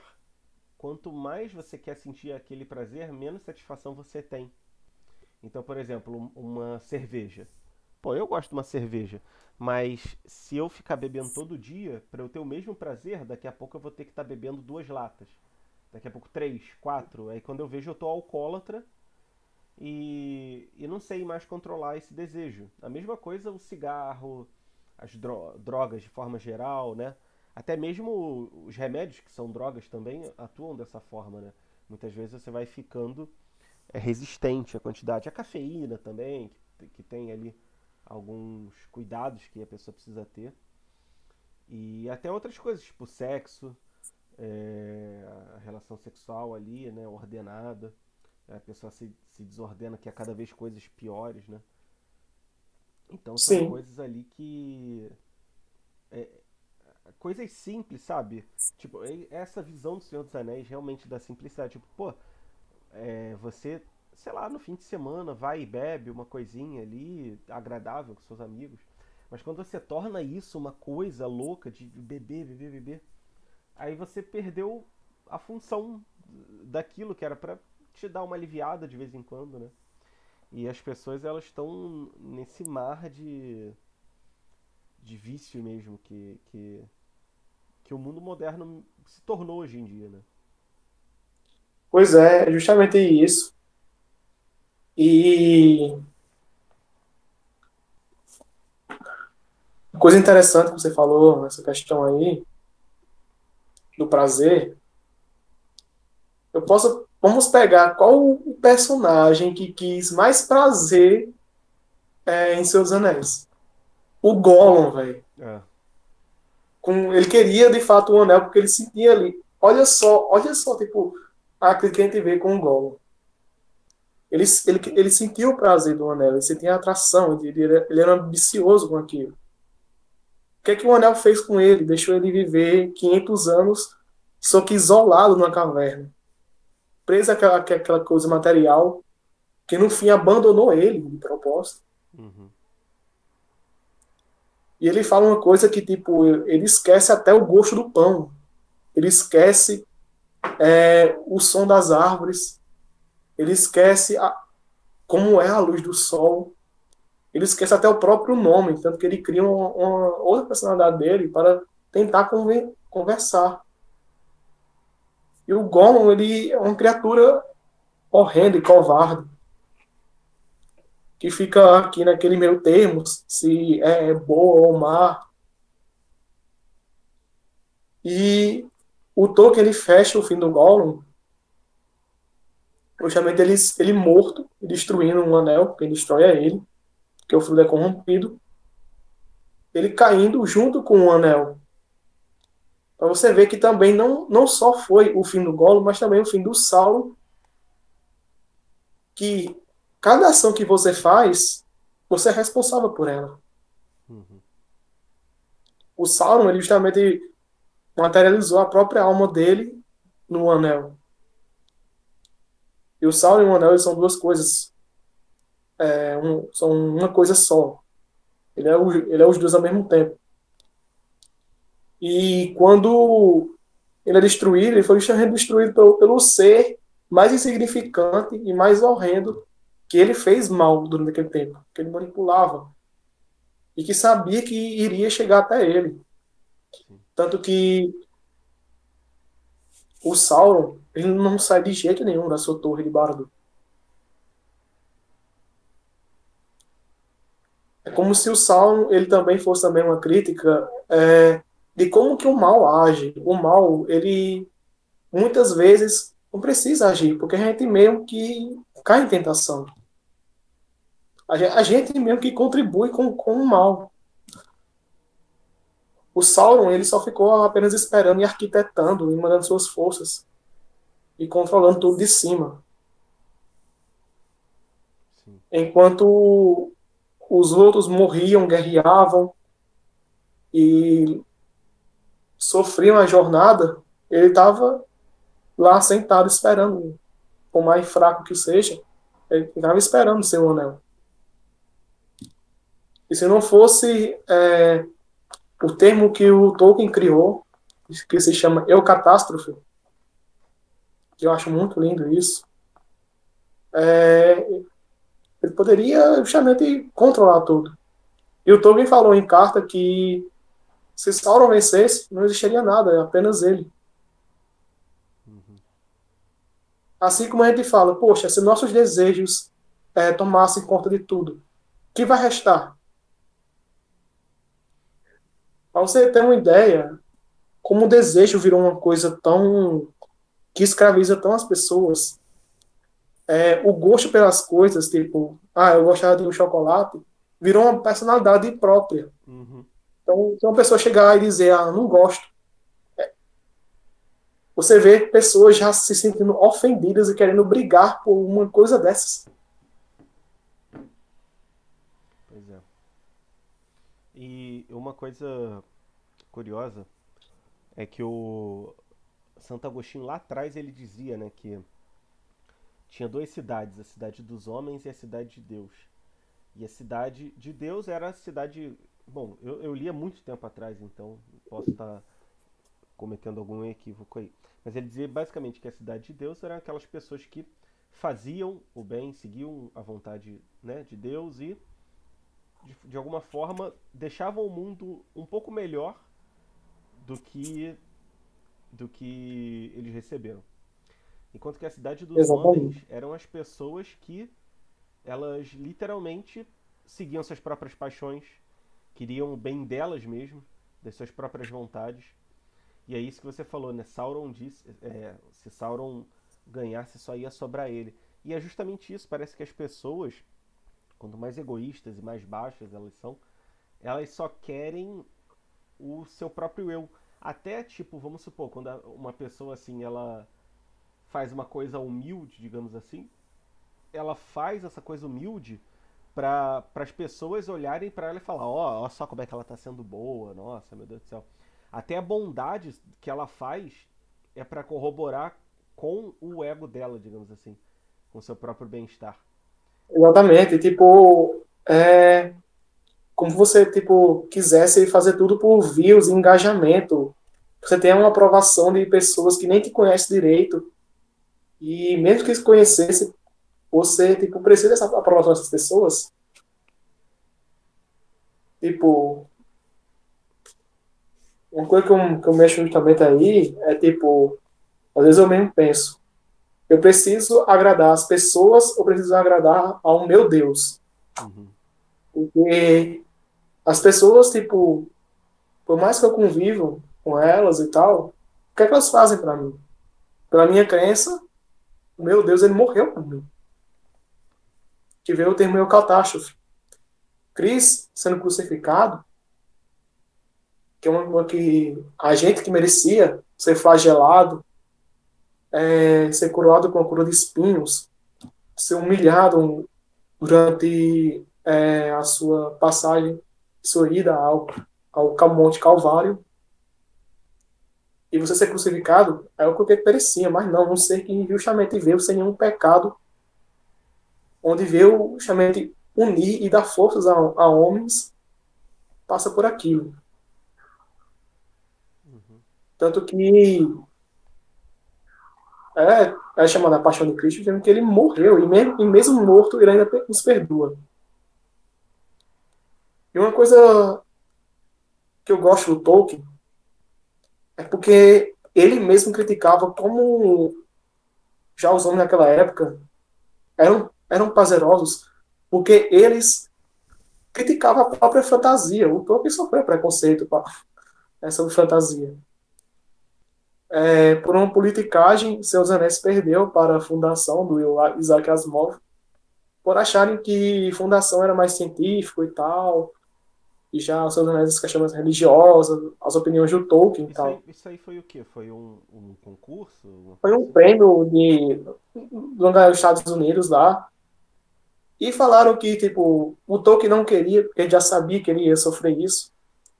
quanto mais você quer sentir aquele prazer, menos satisfação você tem. Então, por exemplo, uma cerveja. Pô, eu gosto de uma cerveja, mas se eu ficar bebendo todo dia, para eu ter o mesmo prazer, daqui a pouco eu vou ter que estar bebendo 2 latas. Daqui a pouco 3, 4. Aí quando eu vejo eu tô alcoólatra e não sei mais controlar esse desejo. A mesma coisa o cigarro, as drogas de forma geral, né? Até mesmo os remédios, que são drogas também, atuam dessa forma, né? Muitas vezes você vai ficando resistente à quantidade. A cafeína também, que tem ali alguns cuidados que a pessoa precisa ter. E até outras coisas, tipo sexo, a relação sexual ali, né, ordenada. A pessoa se desordena, que é cada vez coisas piores, né? Então são Sim. coisas ali que. Coisas simples, sabe? Tipo, essa visão do Senhor dos Anéis realmente da simplicidade. Tipo, pô, você, sei lá, no fim de semana vai e bebe uma coisinha ali, agradável com seus amigos. Mas quando você torna isso uma coisa louca de beber, beber, beber, aí você perdeu a função daquilo que era pra te dar uma aliviada de vez em quando, né? E as pessoas elas estão nesse mar de vício mesmo que o mundo moderno se tornou hoje em dia, né? Pois é justamente isso. E coisa interessante que você falou nessa questão aí do prazer, vamos pegar qual o personagem que quis mais prazer em Seus Anéis. O Gollum, velho. É. Ele queria de fato o anel porque ele sentia ali. Olha só, tipo, aquilo que a gente vê com o Gollum. Ele sentiu o prazer do anel, ele sentia a atração, ele era ambicioso com aquilo. O que é que o anel fez com ele? Deixou ele viver 500 anos, só que isolado numa caverna. Preso àquela coisa material, que no fim abandonou ele de propósito. Uhum. E ele fala uma coisa que, tipo, ele esquece até o gosto do pão. Ele esquece o som das árvores. Ele esquece como é a luz do sol. Ele esquece até o próprio nome, tanto que ele cria uma outra personalidade dele para tentar conversar. E o Gollum, ele é uma criatura horrenda e covarde, que fica aqui naquele meio termo, se é boa ou má. E o Tolkien, ele fecha o fim do Gollum, justamente ele morto, destruindo um anel, quem destrói é ele, que o filho é corrompido, ele caindo junto com o anel. Então você vê que também não só foi o fim do Gollum, mas também o fim do Sauron, que cada ação que você faz, você é responsável por ela. Uhum. O Sauron, ele justamente materializou a própria alma dele no anel. E o Sauron e o Anel eles são duas coisas, são uma coisa só. Ele é os dois ao mesmo tempo. E quando ele é destruído, ele foi justamente destruído pelo ser mais insignificante e mais horrendo que ele fez mal durante aquele tempo, que ele manipulava e que sabia que iria chegar até ele. Tanto que o Sauron, ele não sai de jeito nenhum da sua torre de Bardo. É como se o Sauron, ele também fosse também uma crítica de como que o mal age. O mal, ele muitas vezes não precisa agir, porque a gente mesmo que cai em tentação. A gente mesmo que contribui com o mal. O Sauron, ele só ficou apenas esperando e arquitetando e mandando suas forças e controlando tudo de cima. Sim. Enquanto os outros morriam, guerreavam e sofriam a jornada, ele estava lá sentado esperando, por mais fraco que seja, ele estava esperando seu anel. E se não fosse o termo que o Tolkien criou, que se chama eucatástrofe, que eu acho muito lindo isso, ele poderia justamente controlar tudo. E o Tolkien falou em carta que se Sauron vencesse, não existiria nada, é apenas ele. Uhum. Assim como a gente fala, poxa, se nossos desejos tomassem conta de tudo, o que vai restar? Para você ter uma ideia, como o desejo virou uma coisa tão que escraviza tão as pessoas, o gosto pelas coisas, tipo, eu gostava do chocolate, virou uma personalidade própria. Uhum. Então, se uma pessoa chegar e dizer, não gosto, você vê pessoas já se sentindo ofendidas e querendo brigar por uma coisa dessas. Pois é. E uma coisa curiosa é que o Santo Agostinho lá atrás ele dizia, né, que tinha duas cidades, a cidade dos homens e a cidade de Deus. E a cidade de Deus era a cidade. Bom, eu li há muito tempo atrás, então posso estar cometendo algum equívoco aí. Mas ele dizia basicamente que a cidade de Deus eram aquelas pessoas que faziam o bem, seguiam a vontade, né, de Deus e de alguma forma deixavam o mundo um pouco melhor do que eles receberam. Enquanto que a cidade dos homens Exatamente. eram as pessoas que elas literalmente seguiam suas próprias paixões, queriam o bem delas mesmo, das suas próprias vontades. E é isso que você falou, né? Sauron disse, se Sauron ganhasse, só ia sobrar ele. E é justamente isso. Parece que as pessoas, quanto mais egoístas e mais baixas elas são, elas só querem o seu próprio eu. Até, tipo, vamos supor, quando uma pessoa assim, ela faz uma coisa humilde, digamos assim, ela faz essa coisa humilde para as pessoas olharem para ela e falar, ó só como é que ela tá sendo boa, nossa, meu Deus do céu. Até a bondade que ela faz é para corroborar com o ego dela, digamos assim, com o seu próprio bem-estar. Exatamente. Tipo, como você, tipo, quisesse fazer tudo por views e engajamento. Você tem uma aprovação de pessoas que nem te conhecem direito. E mesmo que se conhecesse, você, tipo, precisa dessa aprovação dessas pessoas. Tipo, uma coisa que eu mexo justamente aí é, tipo, às vezes eu mesmo penso, eu preciso agradar as pessoas ou preciso agradar ao meu Deus? Uhum. Porque as pessoas, tipo, por mais que eu convivo com elas e tal, o que é que elas fazem para mim? Pela minha crença, o meu Deus, ele morreu por mim. Que veio o termo eu catástrofe. Cristo sendo crucificado, que é uma que a gente que merecia ser flagelado, ser coroado com a coroa de espinhos, ser humilhado durante a sua passagem, sua ida ao Monte Calvário. e você ser crucificado é o que perecia, mas não, um ser que justamente veio sem nenhum pecado, onde veio justamente unir e dar forças a homens, passa por aquilo. Uhum. Tanto que é chamada a Paixão de Cristo, dizendo que ele morreu, e mesmo morto, ele ainda nos perdoa. E uma coisa que eu gosto do Tolkien é porque ele mesmo criticava como já os homens naquela época eram prazerosos, porque eles criticavam a própria fantasia. O Tolkien sofreu preconceito sobre fantasia. Por uma politicagem, Seus Anéis perdeu para a fundação do Isaac Asimov, por acharem que fundação era mais científico e tal, e já Seus Anéis as questões religiosas, as opiniões do Tolkien e tal. Isso aí foi o quê? Foi um concurso? Uma Foi coisa um assim? prêmio dos Estados Unidos lá, e falaram que, tipo, o Tolkien não queria, porque ele já sabia que ele ia sofrer isso,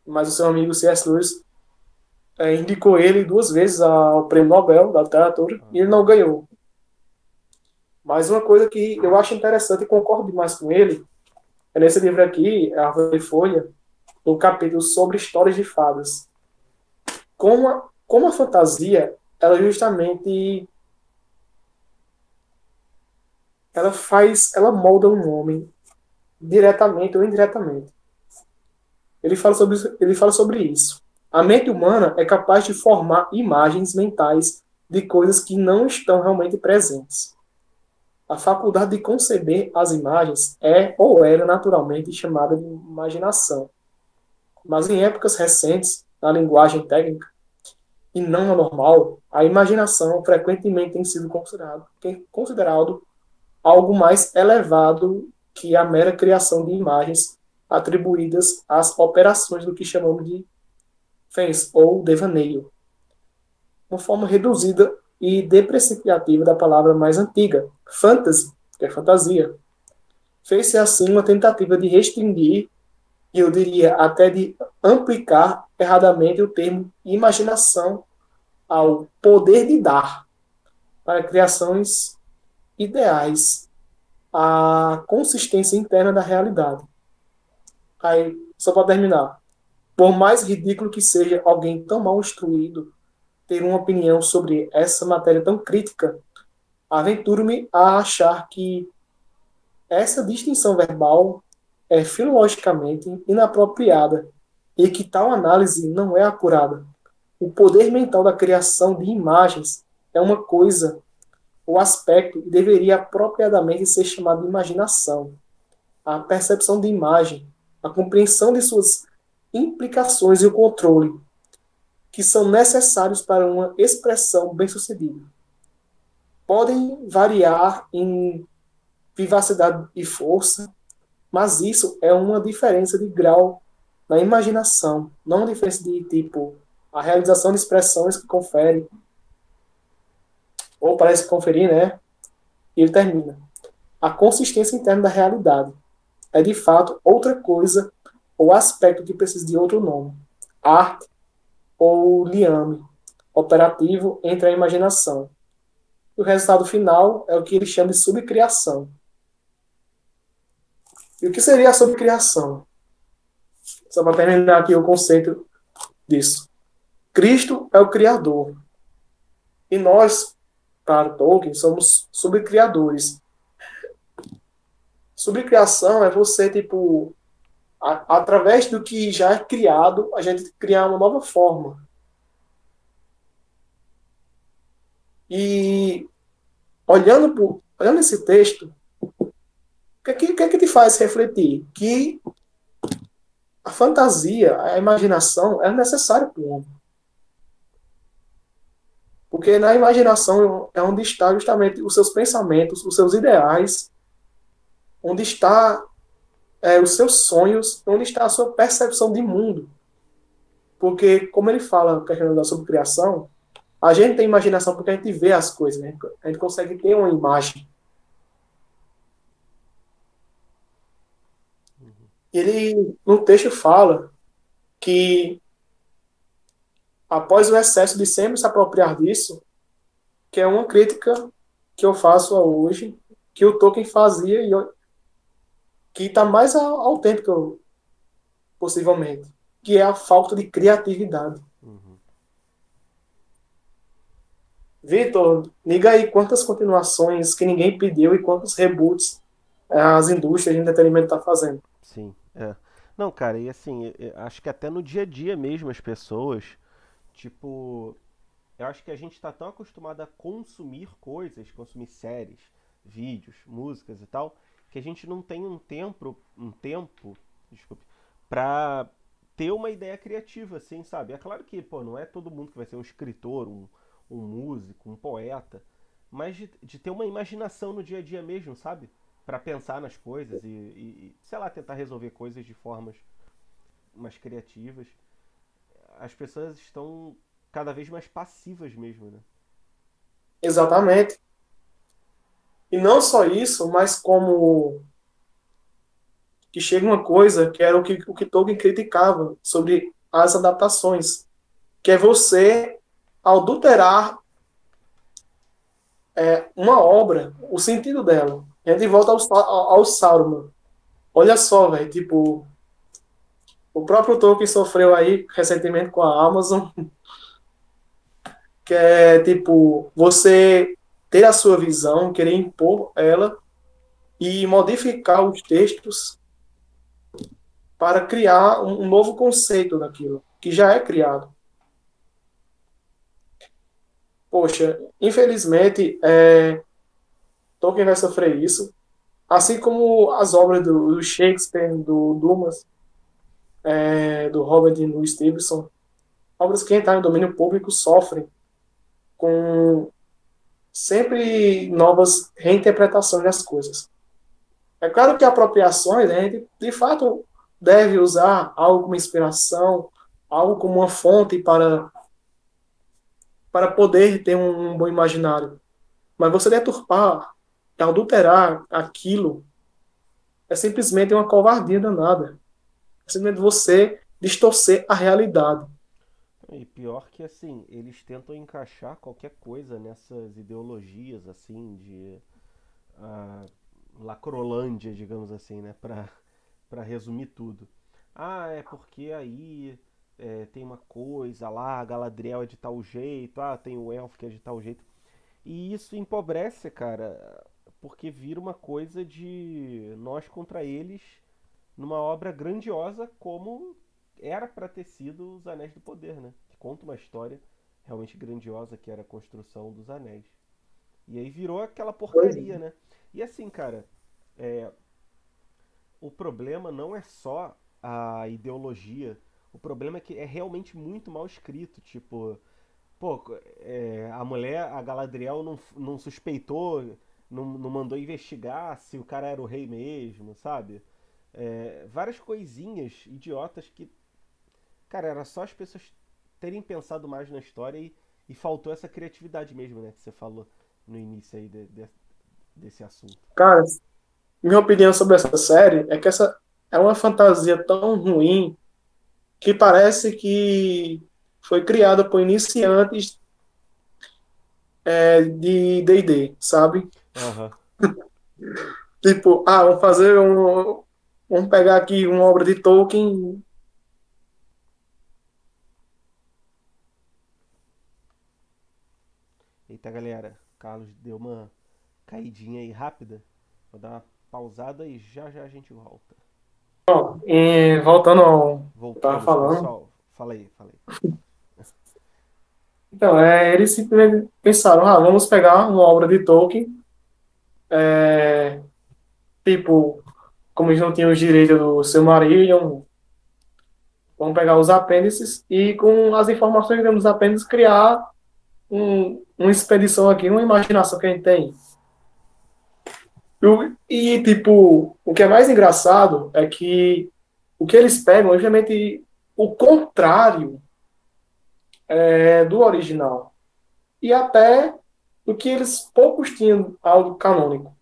mas o seu amigo C.S. Lewis indicou ele 2 vezes ao Prêmio Nobel da Literatura, e ele não Ah, ganhou. Mas uma coisa que eu acho interessante e concordo demais com ele, é nesse livro aqui, Árvore e Folha, no capítulo sobre histórias de fadas. Como a fantasia, ela justamente ela molda um homem diretamente ou indiretamente. Ele fala sobre isso. A mente humana é capaz de formar imagens mentais de coisas que não estão realmente presentes. A faculdade de conceber as imagens é ou era naturalmente chamada de imaginação. Mas em épocas recentes, na linguagem técnica, e não na normal, a imaginação frequentemente tem sido considerado algo mais elevado que a mera criação de imagens atribuídas às operações do que chamamos de fez ou devaneio, uma forma reduzida e depreciativa da palavra mais antiga, fantasy, que é fantasia. Fez-se assim uma tentativa de restringir, e eu diria até de ampliar erradamente o termo imaginação ao poder de dar para criações ideais a consistência interna da realidade. Aí, só para terminar, por mais ridículo que seja alguém tão mal instruído ter uma opinião sobre essa matéria tão crítica, aventuro-me a achar que essa distinção verbal é filologicamente inapropriada e que tal análise não é acurada. O poder mental da criação de imagens é uma coisa, o aspecto, e deveria apropriadamente ser chamado de imaginação. A percepção de imagem, a compreensão de suas implicações e o controle, que são necessários para uma expressão bem-sucedida. Podem variar em vivacidade e força, mas isso é uma diferença de grau na imaginação, não uma diferença de tipo a realização de expressões que confere, ou parece conferir, né? E ele termina. A consistência interna da realidade é de fato outra coisa ou aspecto que precisa de outro nome. Arte ou liame operativo entre a imaginação. O resultado final é o que ele chama de subcriação. E o que seria a subcriação? Só para terminar aqui o conceito disso. Cristo é o Criador. E nós, para Tolkien, somos subcriadores. Subcriação é você, tipo, através do que já é criado, a gente criar uma nova forma. E olhando esse texto, o que é que te faz refletir? Que a fantasia, a imaginação é necessária para o homem. Porque na imaginação é onde está justamente os seus pensamentos, os seus ideais, onde está os seus sonhos, onde está a sua percepção de mundo. Porque, como ele fala, questão da subcriação, a gente tem imaginação porque a gente vê as coisas, né? A gente consegue ter uma imagem. Ele, no texto, fala que após o excesso de sempre se apropriar disso, que é uma crítica que eu faço hoje, que o Tolkien fazia que está mais ao tempo que eu, possivelmente, que é a falta de criatividade. Uhum. Vitor, liga aí quantas continuações que ninguém pediu e quantos reboots as indústrias de entretenimento estão fazendo. Sim, é. Não, cara, e assim, acho que até no dia a dia mesmo as pessoas, tipo, eu acho que a gente está tão acostumado a consumir coisas, consumir séries, vídeos, músicas e tal, que a gente não tem um tempo, desculpe, pra ter uma ideia criativa, assim, sabe? É claro que, pô, não é todo mundo que vai ser um escritor, um músico, um poeta, mas de ter uma imaginação no dia a dia mesmo, sabe? Pra pensar nas coisas sei lá, tentar resolver coisas de formas mais criativas. As pessoas estão cada vez mais passivas mesmo, né? Exatamente. E não só isso, mas como que chega uma coisa que era o que Tolkien criticava sobre as adaptações, que é você adulterar uma obra, o sentido dela. E a gente volta ao Sauron. Olha só, velho, tipo, o próprio Tolkien sofreu aí recentemente com a Amazon, que é tipo, você ter a sua visão, querer impor ela e modificar os textos para criar um novo conceito daquilo, que já é criado. Poxa, infelizmente, Tolkien vai sofrer isso, assim como as obras do Shakespeare, do Dumas, do Robert Louis Stevenson, obras que entraram no domínio público sofrem com sempre novas reinterpretações das coisas. É claro que apropriações, a gente de fato deve usar algo como inspiração, algo como uma fonte para poder ter um bom imaginário. Mas você deturpar, adulterar aquilo, é simplesmente uma covardia danada. É simplesmente você distorcer a realidade. E pior que assim, eles tentam encaixar qualquer coisa nessas ideologias assim de ah, Lacrolândia, digamos assim, né, para resumir tudo. Ah, é porque aí tem uma coisa lá, a Galadriel é de tal jeito, ah, tem o elfo que é de tal jeito. E isso empobrece, cara, porque vira uma coisa de nós contra eles numa obra grandiosa como era para ter sido Os Anéis do Poder, né? Que conta uma história realmente grandiosa que era a construção dos anéis. E aí virou aquela Pois é. porcaria, né? E assim, cara, o problema não é só a ideologia. O problema é que é realmente muito mal escrito. Tipo, pô, a mulher, a Galadriel, não suspeitou, não mandou investigar se o cara era o rei mesmo, sabe? Várias coisinhas idiotas que, cara, era só as pessoas terem pensado mais na história e faltou essa criatividade mesmo, né? Que você falou no início aí desse assunto. Cara, minha opinião sobre essa série é que essa é uma fantasia tão ruim que parece que foi criada por iniciantes de D&D, sabe? Aham. Tipo, vamos fazer um. Vamos pegar aqui uma obra de Tolkien. Eita, galera, Carlos deu uma caidinha aí rápida. Vou dar uma pausada e já já a gente volta. E voltando ao que eu estava Voltamos, falando. pessoal. Fala aí, fala aí. Então, eles simplesmente pensaram, vamos pegar uma obra de Tolkien, tipo, como eles não tinham os direitos do Silmarillion, vamos pegar os apêndices e com as informações que temos nos apêndices criar uma expedição aqui, uma imaginação que a gente tem. Tipo, o que é mais engraçado é que o que eles pegam é justamente o contrário do original. E até do que eles poucos tinham algo canônico.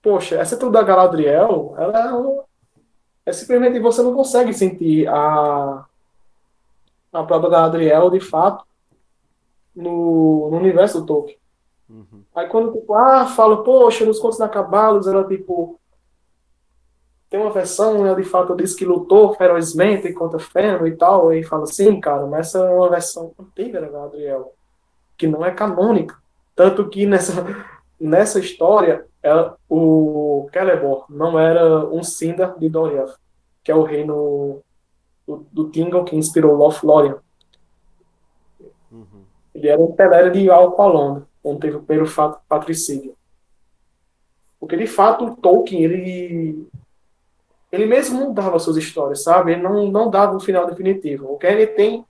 Poxa, essa tudo da Galadriel, ela é simplesmente você não consegue sentir a própria Galadriel, de fato, no universo do Tolkien. Uhum. Aí quando, tipo, fala, poxa, nos Contos Inacabados, ela, tipo, tem uma versão, ela de fato diz que lutou ferozmente contra Fëanor e tal, e fala assim, cara, mas essa é uma versão antiga da Galadriel, que não é canônica. Tanto que nessa história, o Celeborn não era um Sindar de Doriath, que é o reino do Thingol que inspirou Lothlórien. Uhum. Ele era um Teleri de Alqualond, onde teve o primeiro patricídio. Porque, de fato, o Tolkien, ele mesmo não dava suas histórias, sabe? Ele não dava um final definitivo. O que ele tem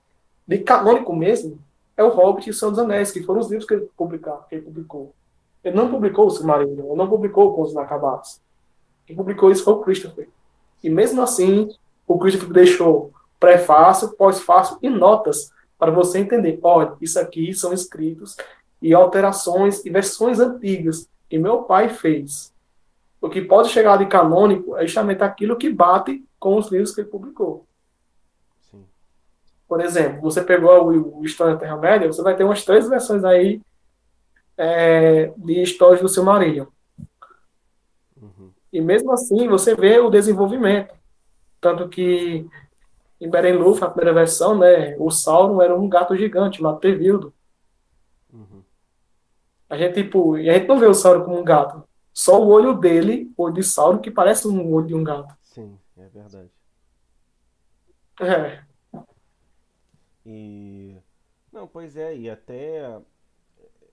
de canônico mesmo é o Hobbit e o Senhor dos Anéis, que foram os livros que ele publicou. Ele não Sim. publicou o Silmarillion, ele não publicou Contos Inacabados. Quem publicou isso foi o Christopher. E mesmo assim, o Christopher deixou prefácio, pós-fácio e notas para você entender. Olha, isso aqui são escritos e alterações e versões antigas que meu pai fez. O que pode chegar de canônico é justamente aquilo que bate com os livros que ele publicou. Sim. Por exemplo, você pegou o História da Terra-média, você vai ter umas 3 versões aí de histórias do Silmarillion. Uhum. E mesmo assim, você vê o desenvolvimento. Tanto que em Beren-Luthor, a primeira versão, né, o Sauron era um gato gigante, lá Tevildo. Uhum. E a gente não vê o Sauron como um gato. Só o olho dele, o olho de Sauron, que parece um olho de um gato. Sim, é verdade. É. E não, pois é, e até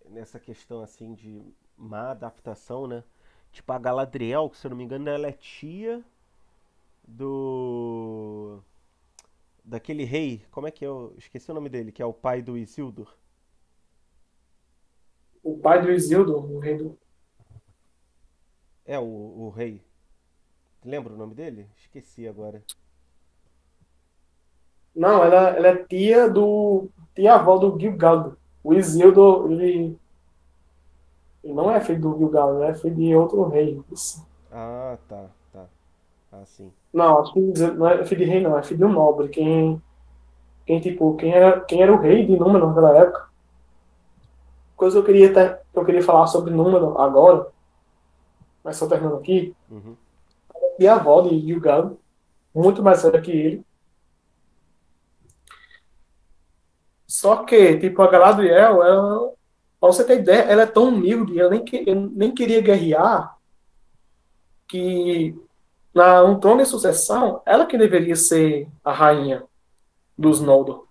nessa questão assim de má adaptação, né? Tipo a Galadriel, que se eu não me engano, ela é tia do daquele rei, como é que é? Eu esqueci o nome dele, que é o pai do Isildur. O pai do Isildur, o rei do... É o rei. Lembra o nome dele? Esqueci agora. Não, ela é tia-avó do Gil-galad. O Isildur, ele não é filho do Gil-galad, ele é filho de outro rei. Ah, tá, tá. Ah, sim. Não, acho que não é filho de rei, não, é filho de um nobre. Quem era o rei de Númenor naquela época. Coisa que eu queria falar sobre Númenor agora, mas só terminando aqui. Uhum. E a avó de Gil-galad, muito mais velha que ele. Só que, tipo, a Galadriel, pra você ter ideia, ela é tão humilde, ela nem queria guerrear, que um trono de sucessão, ela que deveria ser a rainha dos Uhum. Noldor,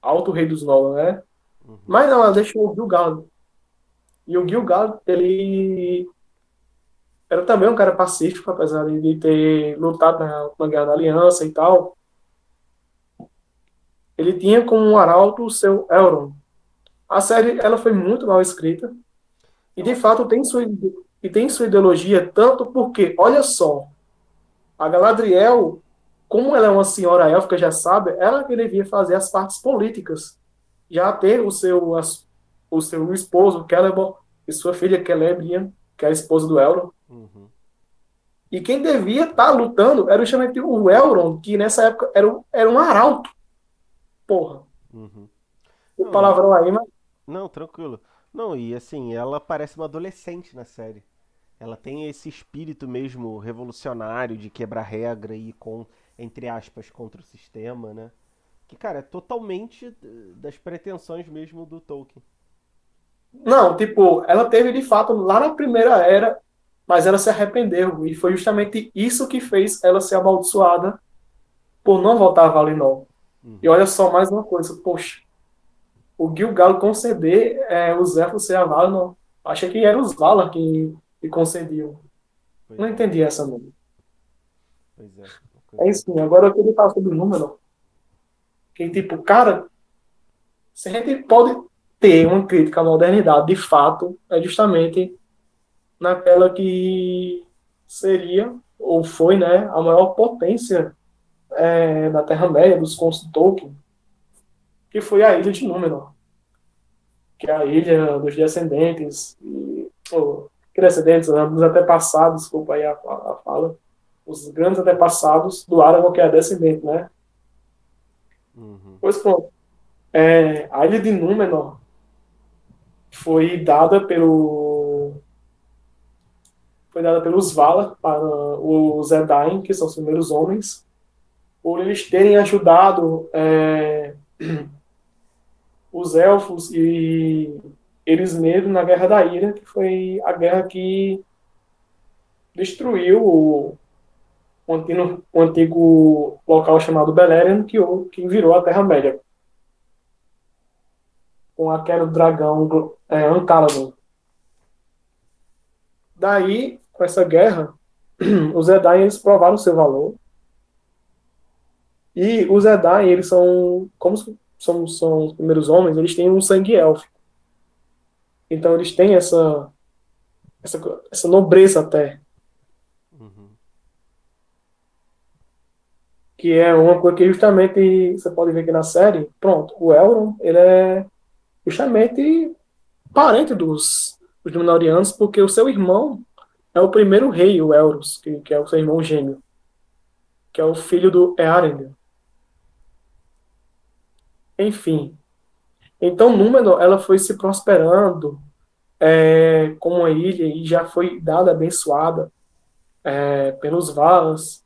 alto rei dos Noldor, né? Uhum. Mas não, ela deixou o Gil-galad. E o Gil-galad, ele era também um cara pacífico, apesar de ter lutado na Guerra da Aliança e tal. Ele tinha como um arauto o seu Elrond. A série, ela foi muito mal escrita, e Eu de acho. fato tem sua ideologia, tanto porque, olha só, a Galadriel, como ela é uma senhora élfica, já sabe, ela que devia fazer as partes políticas, já ter o seu esposo, Celeborn, e sua filha Celebrian, que é a esposa do Elrond. Uhum. E quem devia estar lutando era justamente o Elrond, que nessa época era um arauto. Porra, Uhum. o Não, e palavrão aí, mas não, tranquilo. Não, e assim, ela parece uma adolescente na série. Ela tem esse espírito mesmo revolucionário de quebrar regra e ir com, entre aspas, contra o sistema, né? Que, cara, é totalmente das pretensões mesmo do Tolkien. não, tipo, ela teve de fato lá na primeira era, mas ela se arrependeu. E foi justamente isso que fez ela ser amaldiçoada por não voltar a Valinor. E Uhum. olha só mais uma coisa, poxa, o Gil-galad conceder os elfos ser a Valinor. Achei que eram os Valar que concediam. Não Pois é, entendi essa não. pois é. Uma É coisa. isso, sim. Agora eu queria falar sobre o Númenor. Que, tipo, cara, se a gente pode ter uma crítica à modernidade, de fato, é justamente naquela que seria, ou foi, né, a maior potência da Terra-média, dos contos de Tolkien, que foi a Ilha de Númenor, que é a ilha dos descendentes, que descendentes, né, dos antepassados, desculpa aí a fala, os grandes antepassados do Aragorn, que é descendente, né? Uhum. Pois pronto. A ilha de Númenor foi dada pelos Valar para os Edain, que são os primeiros homens, por eles terem ajudado os elfos e eles mesmos na Guerra da Ira, que foi a guerra que destruiu o antigo local chamado Beleriand, que virou a Terra-média, com aquele dragão Ancalagon. Daí, com essa guerra, os Edain eles provaram seu valor. E os Edain, eles são, como são os primeiros homens, eles têm um sangue élfico. Então, eles têm essa, essa nobreza até, Uhum. que é uma coisa que justamente você pode ver aqui na série. Pronto, o Elrond, ele é justamente parente dos Númenóreanos, porque o seu irmão é o primeiro rei, o Elros, que é o seu irmão gêmeo, que é o filho do Eärendil. Enfim, então Númenor ela foi se prosperando como uma ilha e já foi dada, abençoada pelos Valas,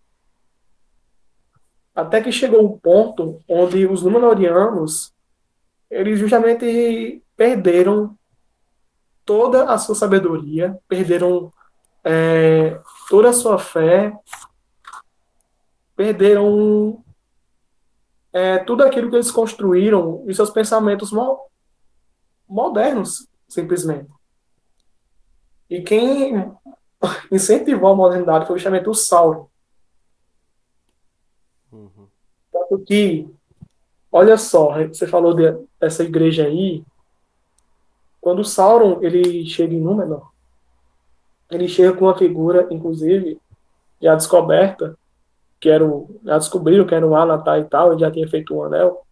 até que chegou um ponto onde os Númenóreanos eles justamente perderam toda a sua sabedoria, perderam toda a sua fé, perderam tudo aquilo que eles construíram e seus pensamentos modernos, simplesmente. E quem incentivou a modernidade foi justamente o Sauron. Uhum. Tanto que, olha só, você falou dessa igreja aí, quando o Sauron ele chega em Númenor, ele chega com uma figura, inclusive, já descoberta, já descobriram que era um Anatar e tal, ele já tinha feito um anel.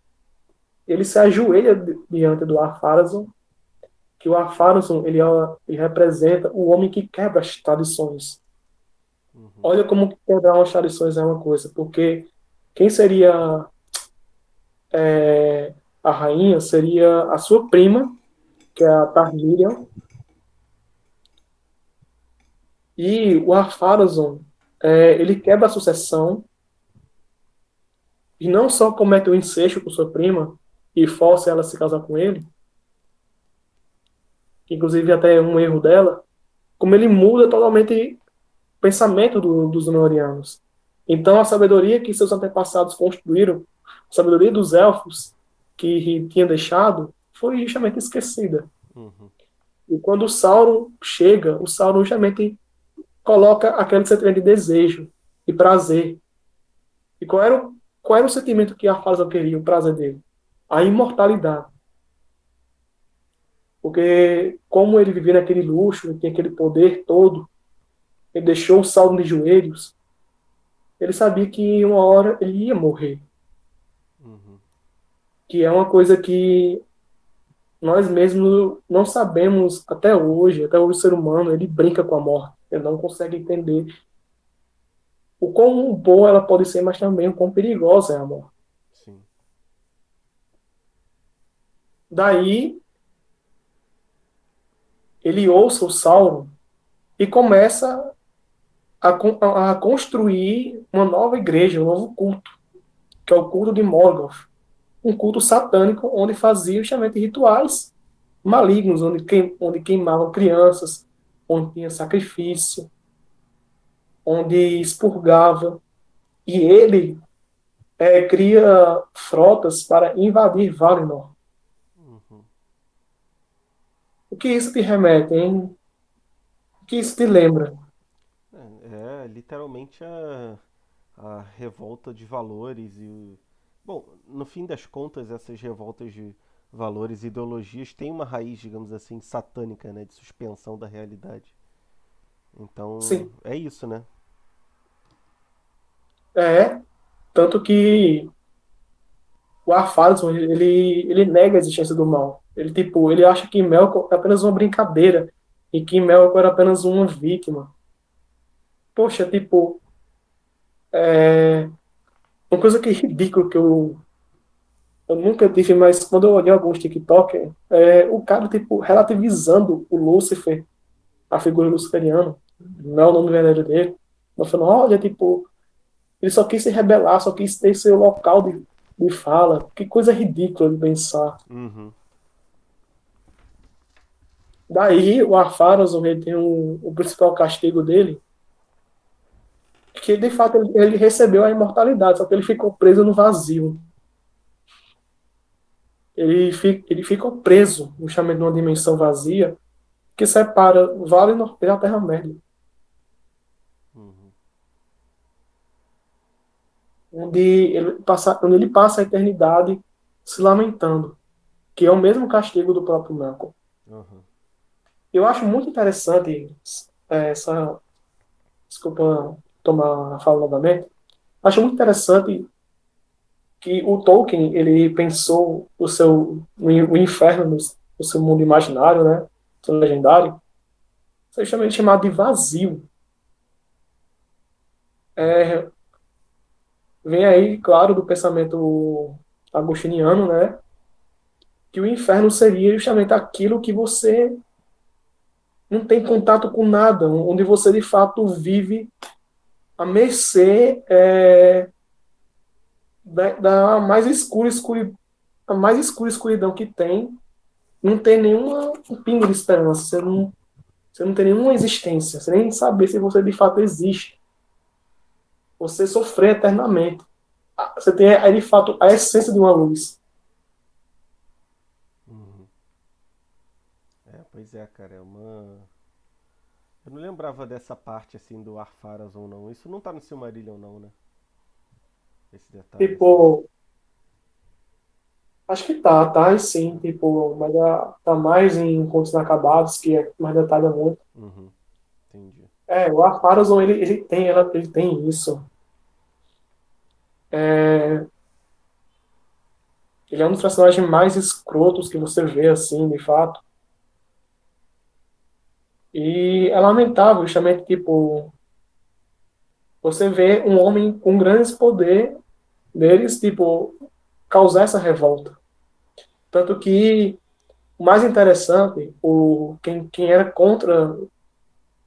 Ele se ajoelha diante do Ar-Pharazôn, que o Ar-Pharazôn ele representa o homem que quebra as tradições. Uhum. Olha como quebrar umas tradições é uma coisa, porque quem seria a rainha seria a sua prima, que é a Targaryen, e o Ar-Pharazôn, ele quebra a sucessão e não só comete o incesto com sua prima e força ela a se casar com ele, que inclusive até é um erro dela, como ele muda totalmente o pensamento dos Númenóreanos. Então a sabedoria que seus antepassados construíram, a sabedoria dos elfos que tinha deixado, foi justamente esquecida. Uhum. E quando o Sauron chega, o Sauron justamente coloca aquele sentimento de desejo e prazer. E qual era o sentimento que Ar-Pharazôn queria, o prazer dele? A imortalidade. Porque como ele vivia naquele luxo, ele tinha aquele poder todo, ele deixou o Sauron de joelhos, ele sabia que uma hora ele ia morrer. Uhum. Que é uma coisa que nós mesmos não sabemos até hoje o ser humano, ele brinca com a morte, ele não consegue entender o quão boa ela pode ser, mas também o quão perigosa é a morte. Sim. Daí, ele ouça o Sauron e começa a construir uma nova igreja, um novo culto, que é o culto de Morgoth, um culto satânico onde fazia justamente rituais malignos, onde queimavam crianças, onde tinha sacrifício, onde expurgava. E ele cria frotas para invadir Valinor. Uhum. O que isso te remete, hein? O que isso te lembra? É literalmente a revolta de valores bom, no fim das contas, essas revoltas de valores e ideologias têm uma raiz, digamos assim, satânica, né, de suspensão da realidade. Então, Sim, é isso, né? tanto que o Ar-Pharazôn, ele nega a existência do mal. Ele acha que Melkor é apenas uma brincadeira e que Melkor era apenas uma vítima. Poxa, uma coisa que é ridícula, que eu, Eu nunca tive, mas quando eu olhei alguns TikTok, o cara, tipo, relativizando o Lúcifer, a figura luciferiana, não é o nome verdadeiro dele, mas falando, olha, tipo, ele só quis se rebelar, só quis ter seu local de fala. Que coisa ridícula de pensar. Uhum. Daí, o Afaros, ele tem o principal castigo dele, que de fato ele recebeu a imortalidade, só que ele ficou preso no vazio. Ele ficou preso, justamente numa dimensão vazia, que separa o Vale Norte da Terra-média, Uhum. onde ele passa a eternidade se lamentando, que é o mesmo castigo do próprio Malcolm. Uhum. Eu acho muito interessante essa. Desculpa tomar a fala novamente. Acho muito interessante que o Tolkien ele pensou o inferno no seu mundo imaginário, né, seu legendário, foi justamente chamado de vazio. Uhum. É, vem aí, claro, do pensamento agostiniano, né, que o inferno seria justamente aquilo que você não tem contato com nada, onde você de fato vive à mercê da mais a mais escura escuridão que tem, não tem nenhuma um pingo de esperança, você não tem nenhuma existência, você nem saber se você de fato existe, você sofrer eternamente. Você tem aí de fato a essência de uma luz. Uhum. Pois é, cara, é uma. Eu não lembrava dessa parte assim do Arfaras ou não. Isso não tá no Silmarillion não, né? Esse detalhe assim. Tipo, acho que tá, e sim, tipo, mas tá mais em Contos Inacabados, que é mais detalha muito. Uhum. Entendi. O Ar-Pharazôn, ele tem isso. É, ele é um dos personagens mais escrotos que você vê, assim, de fato. E é lamentável, justamente, tipo, você vê um homem com grandes poder deles, tipo, causar essa revolta. Tanto que, o mais interessante, quem era contra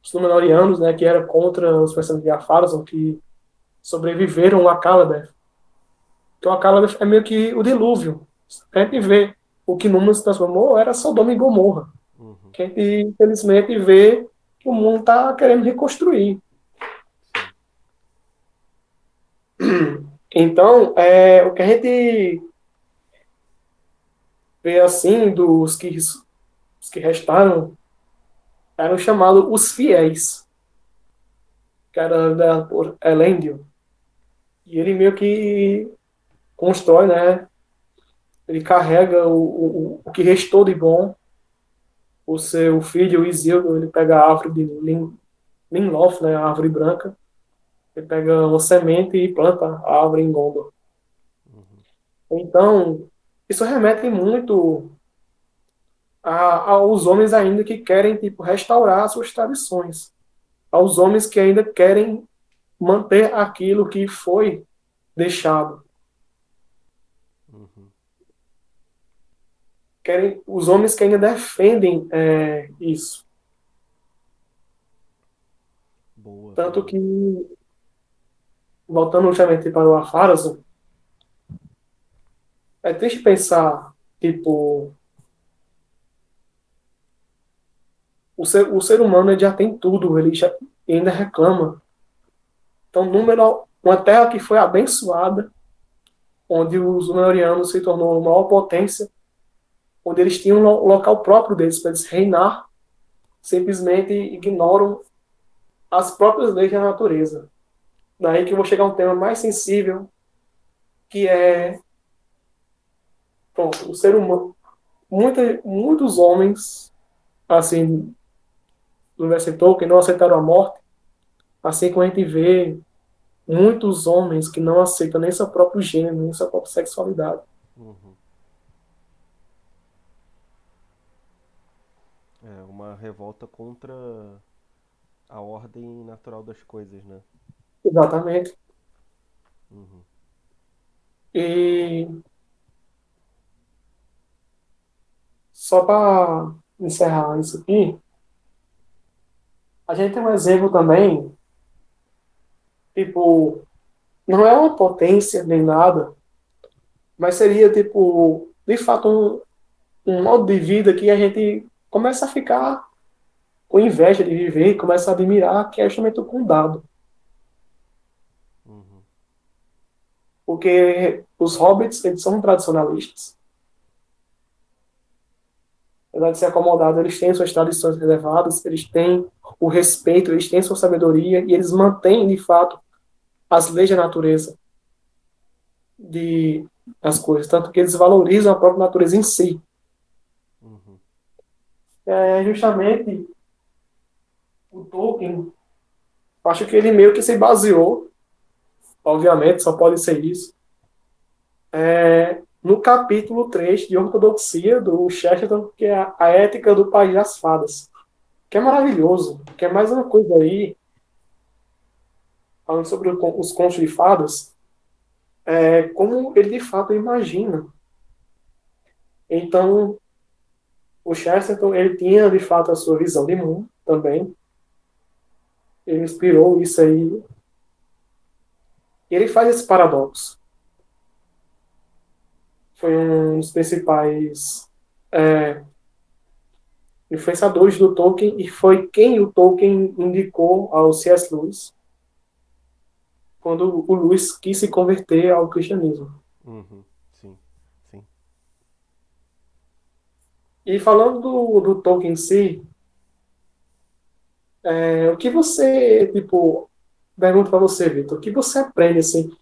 os Númenóreanos, né, que era contra os personagens de Ar-Pharazôn, que sobreviveram a Caladan. Então, a Caladan é meio que o dilúvio. A gente vê o que Númenor se transformou era Sodoma e Gomorra. Uhum. Que a gente, infelizmente, vê que o mundo está querendo reconstruir. Sim. Então, o que a gente vê assim os que restaram eram chamados os fiéis, que era por Elendil. E ele meio que constrói, né? Ele carrega o que restou de bom. O seu filho, o Isildur, ele pega a árvore de Linloth, né? A árvore branca. Ele pega uma semente e planta a árvore em Gondor. Uhum. Então, isso remete muito aos homens ainda que querem tipo restaurar suas tradições, aos homens que ainda querem manter aquilo que foi deixado, Uhum. querem os homens que ainda defendem isso, Boa, tanto boa. que voltando justamente para o Afarazo, é triste pensar tipo o ser humano ele já tem tudo, ele já ainda reclama. Então, uma terra que foi abençoada, onde os Númenóreanos se tornou a maior potência, onde eles tinham um local próprio deles para eles reinar, simplesmente ignoram as próprias leis da natureza. Daí que eu vou chegar a um tema mais sensível, que é, pronto, o ser humano. Muitos homens, assim, do universo Tolkien, não aceitaram a morte, assim como a gente vê muitos homens que não aceitam nem seu próprio gênero, nem sua própria sexualidade. Uhum. É uma revolta contra a ordem natural das coisas, né? Exatamente. Uhum. E só para encerrar isso aqui, a gente tem um exemplo também, tipo, não é uma potência nem nada, mas seria, tipo, de fato, um modo de vida que a gente começa a ficar com inveja de viver, começa a admirar, que é justamente o condado. Uhum. Porque os hobbits, eles são tradicionalistas. Apesar de ser acomodados, eles têm suas tradições elevadas, eles têm o respeito, eles têm sua sabedoria, e eles mantêm, de fato, as leis da natureza de as coisas, tanto que eles valorizam a própria natureza em si. Uhum. É justamente o Tolkien, acho que ele meio que se baseou, obviamente, só pode ser isso, no capítulo 3 de Ortodoxia do Chesterton, que é a ética do País das Fadas, que é maravilhoso, que é mais uma coisa aí, falando sobre os contos de fadas, como ele de fato imagina. Então, o Chesterton, ele tinha de fato a sua visão de mundo também, ele inspirou isso aí, e ele faz esse paradoxo. Foi um dos principais é, influenciadores do Tolkien e foi quem o Tolkien indicou ao C.S. Lewis quando o Lewis quis se converter ao cristianismo. Uhum. Sim, sim. E falando do Tolkien em si, o que você, tipo, pergunto para você, Vitor, o que você aprende, assim,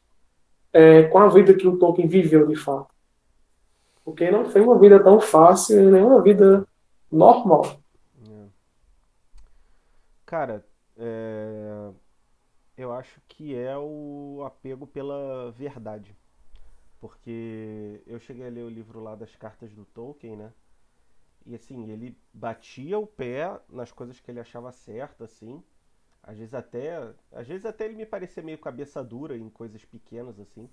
com a vida que o Tolkien viveu, de fato? Porque não foi uma vida tão fácil, nem uma vida normal. É. Cara, é, eu acho que é o apego pela verdade. Porque eu cheguei a ler o livro lá das cartas do Tolkien, né? E assim, ele batia o pé nas coisas que ele achava certo, assim. Às vezes até ele me parecia meio cabeça dura em coisas pequenas, assim.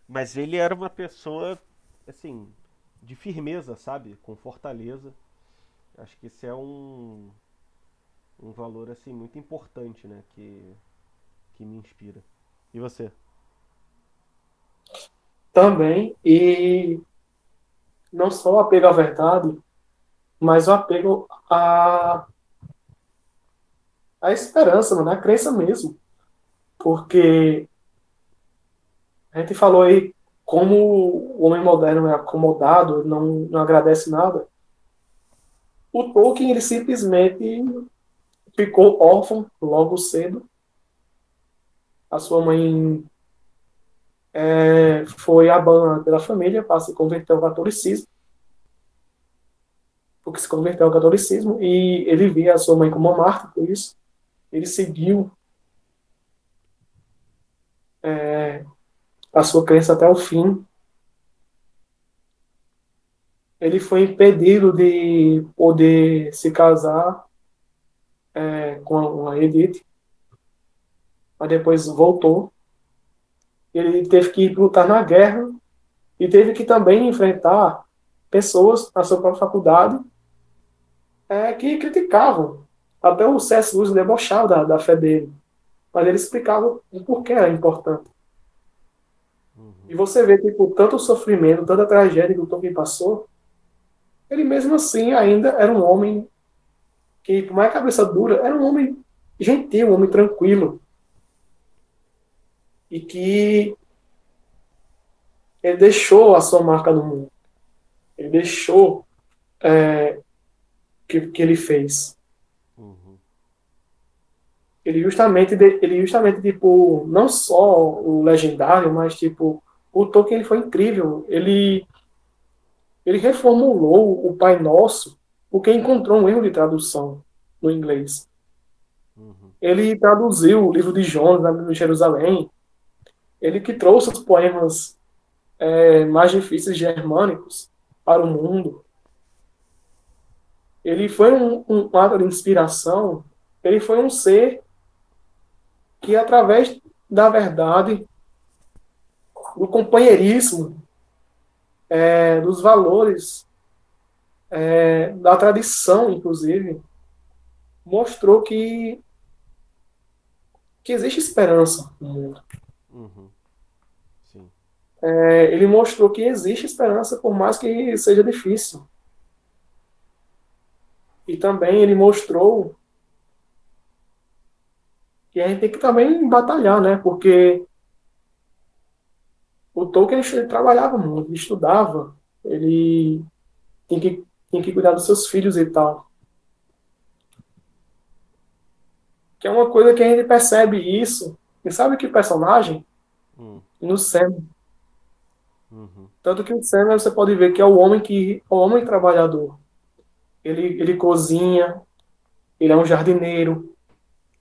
Mas ele era uma pessoa, assim, de firmeza, sabe? Com fortaleza. Acho que esse é um valor, assim, muito importante, né? Que me inspira. E você? Também, e não só o apego à verdade, mas o apego à esperança, mano, à crença mesmo. Porque a gente falou aí como o homem moderno é acomodado, não agradece nada. O Tolkien, ele simplesmente ficou órfão logo cedo. A sua mãe foi abandonada pela família para se converter ao catolicismo, porque se converteu ao catolicismo, e ele via a sua mãe como uma mártir por isso. Ele seguiu a sua crença até o fim. Ele foi impedido de poder se casar com a Edith, mas depois voltou. Ele teve que lutar na guerra e teve que também enfrentar pessoas na sua própria faculdade que criticavam. Até o C.S. Lewis debochava da fé dele, mas ele explicava o porquê era importante. E Uhum. você vê, tipo, tanto sofrimento, tanta tragédia que o Tolkien passou, ele mesmo assim ainda era um homem que, por mais cabeça dura, era um homem gentil, um homem tranquilo, e que ele deixou a sua marca no mundo. Ele deixou que ele fez. Uhum. Ele justamente, tipo, não só o legendário, mas, tipo, o Tolkien ele foi incrível. Ele reformulou o Pai Nosso porque encontrou um erro de tradução no inglês. Uhum. Ele traduziu o livro de Jonas, na Bíblia de Jerusalém. Ele que trouxe os poemas mais difíceis germânicos para o mundo. Ele foi um ato de inspiração. Ele foi um ser que, através da verdade, do companheirismo, dos valores, da tradição, inclusive, mostrou que existe esperança no mundo. Uhum. Sim. Ele mostrou que existe esperança por mais que seja difícil. E também ele mostrou que a gente tem que também batalhar, né? Porque o Tolkien ele trabalhava muito, ele estudava, ele tinha que cuidar dos seus filhos e tal. Que é uma coisa que a gente percebe isso. E sabe que personagem? Hum. No Sam. Uhum. Tanto que o Sam você pode ver que é o homem é o homem trabalhador. Ele cozinha, ele é um jardineiro,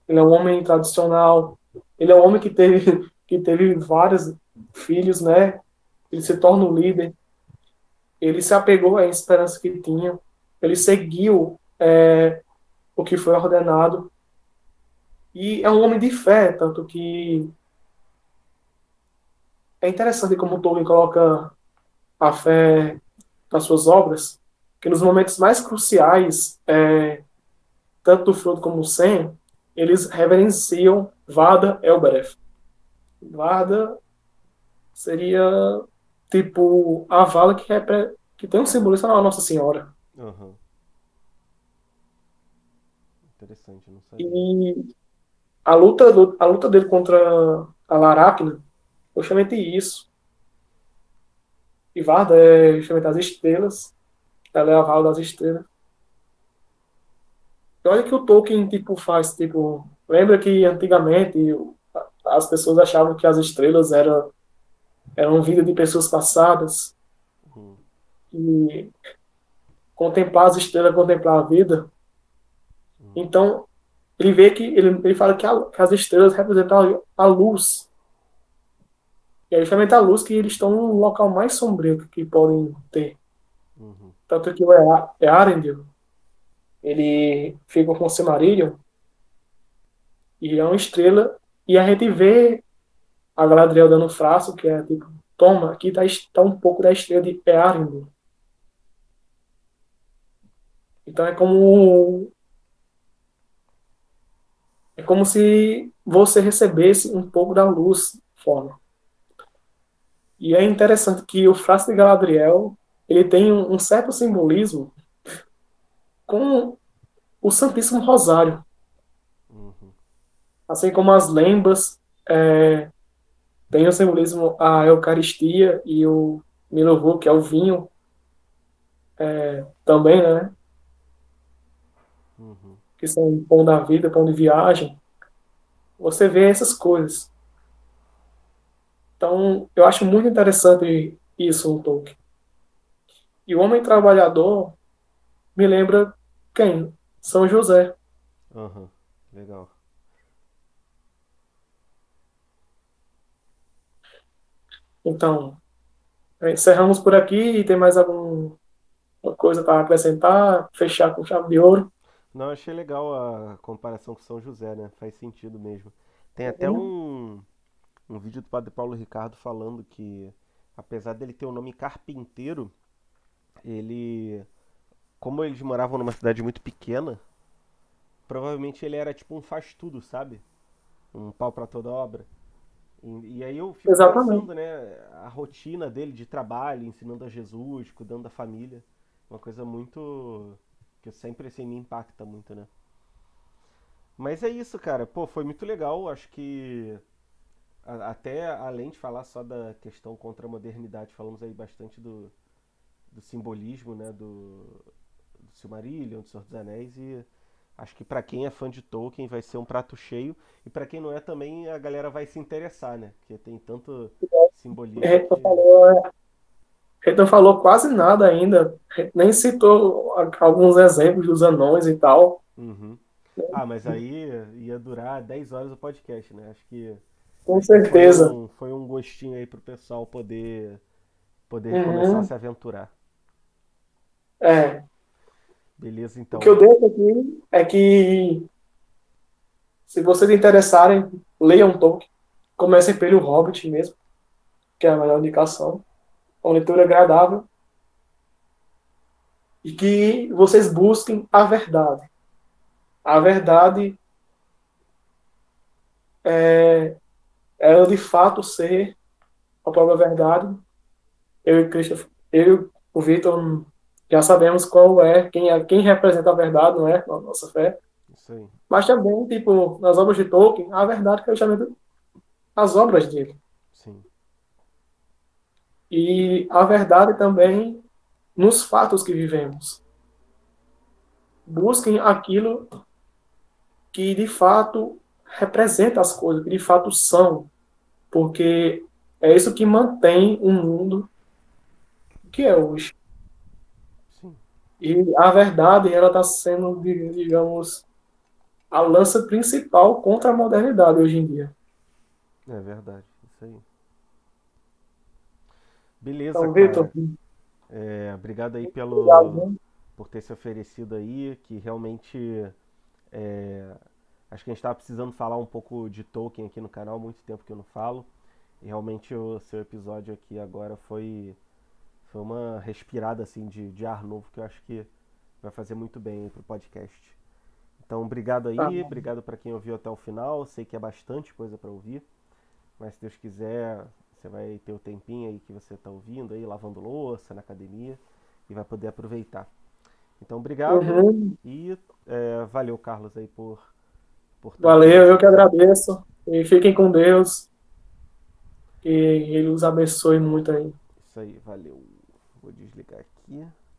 ele é um homem tradicional, ele é um homem que teve vários filhos, né? Ele se torna o líder, ele se apegou à esperança que tinha, ele seguiu o que foi ordenado, e é um homem de fé, tanto que é interessante como o Tolkien coloca a fé nas suas obras, que nos momentos mais cruciais, tanto do Frodo como do Sam, eles reverenciam Vada Elbereth. Vada seria tipo a vala que tem um simbolismo na Nossa Senhora. Uhum. Interessante, eu não sabia. E a luta dele contra a Laracna foi justamente isso. E Varda é justamente as estrelas. Ela é a vala das estrelas. E olha que o Tolkien tipo, faz, tipo, lembra que antigamente as pessoas achavam que as estrelas eram vida de pessoas passadas Uhum. e contemplar as estrelas, contemplar a vida. Uhum. Então, ele fala que as estrelas representam a luz. E é justamente a luz que eles estão no local mais sombrio que podem ter. Uhum. Tanto que o Earendil, ele fica com o Silmarillion e é uma estrela e a gente vê a Galadriel dando um frasco que é tipo, toma, aqui tá um pouco da estrela de Earendil. Então é como se você recebesse um pouco da luz fora. E é interessante que o frasco de Galadriel, ele tem um certo simbolismo com o Santíssimo Rosário. Uhum. Assim como as lembas tem o simbolismo a Eucaristia e o Milovu, que é o vinho também, né? Uhum. Que são pão da vida, pão de viagem. Você vê essas coisas. Então, eu acho muito interessante isso no Tolkien. E o homem trabalhador me lembra quem? São José. Uhum. Legal. Então, encerramos por aqui e tem mais alguma coisa para acrescentar, fechar com chave de ouro. Não, achei legal a comparação com São José, né? Faz sentido mesmo. Tem até Uhum. um vídeo do Padre Paulo Ricardo falando que, apesar dele ter o nome Carpinteiro, ele, como eles moravam numa cidade muito pequena, provavelmente ele era tipo um faz-tudo, sabe? Um pau pra toda obra. E aí eu fico Exatamente. pensando, né, a rotina dele de trabalho, ensinando a Jesus, cuidando da família, uma coisa muito que sempre assim me impacta muito, né? Mas é isso, cara. Pô, foi muito legal. Acho que até além de falar só da questão contra a modernidade, falamos aí bastante do simbolismo, né, do Silmarillion, do Senhor dos Anéis e acho que pra quem é fã de Tolkien vai ser um prato cheio e pra quem não é também a galera vai se interessar, né? Porque tem tanto A simbolismo gente não que falou, a gente não falou quase nada ainda. A gente nem citou alguns exemplos dos anões e tal. uhum. Ah, mas aí ia durar 10 horas o podcast, né? Com Acho que certeza. foi um gostinho aí pro pessoal poder começar a Uhum. se aventurar. É. Beleza, O que então. eu deixo aqui é que, se vocês interessarem, leiam Tolkien. Comecem pelo Hobbit mesmo, que é a melhor indicação. É uma leitura agradável. e que vocês busquem a verdade. A verdade é ela de fato ser a própria verdade. Eu e Christopher, eu e o Vitor já sabemos qual quem representa a verdade, não é? Na nossa fé. Isso aí. Mas também, tipo, nas obras de Tolkien, a verdade que é justamente as obras dele. Sim. E a verdade também nos fatos que vivemos. Busquem aquilo que de fato representa as coisas, que de fato são, porque é isso que mantém o mundo que é hoje. Sim. E a verdade, ela está sendo, digamos, a lança principal contra a modernidade hoje em dia. É verdade. Isso aí. Beleza, Então, Vitor, cara. Obrigado aí obrigado, né? por ter se oferecido aí, que realmente é, acho que a gente estava precisando falar um pouco de Tolkien aqui no canal, muito tempo que eu não falo. E realmente o seu episódio aqui agora foi uma respirada assim de ar novo que eu acho que vai fazer muito bem pro podcast. Então, obrigado Tá, aí, obrigado para quem ouviu até o final. Sei que é bastante coisa para ouvir, mas se Deus quiser, você vai ter o tempinho aí que você está ouvindo aí, lavando louça na academia e vai poder aproveitar. Então, obrigado uhum. e valeu, Carlos, aí por estar aqui Valeu, nesse eu que episódio. agradeço. E fiquem com Deus. Que Ele os abençoe muito aí. Isso aí, valeu. Vou desligar aqui.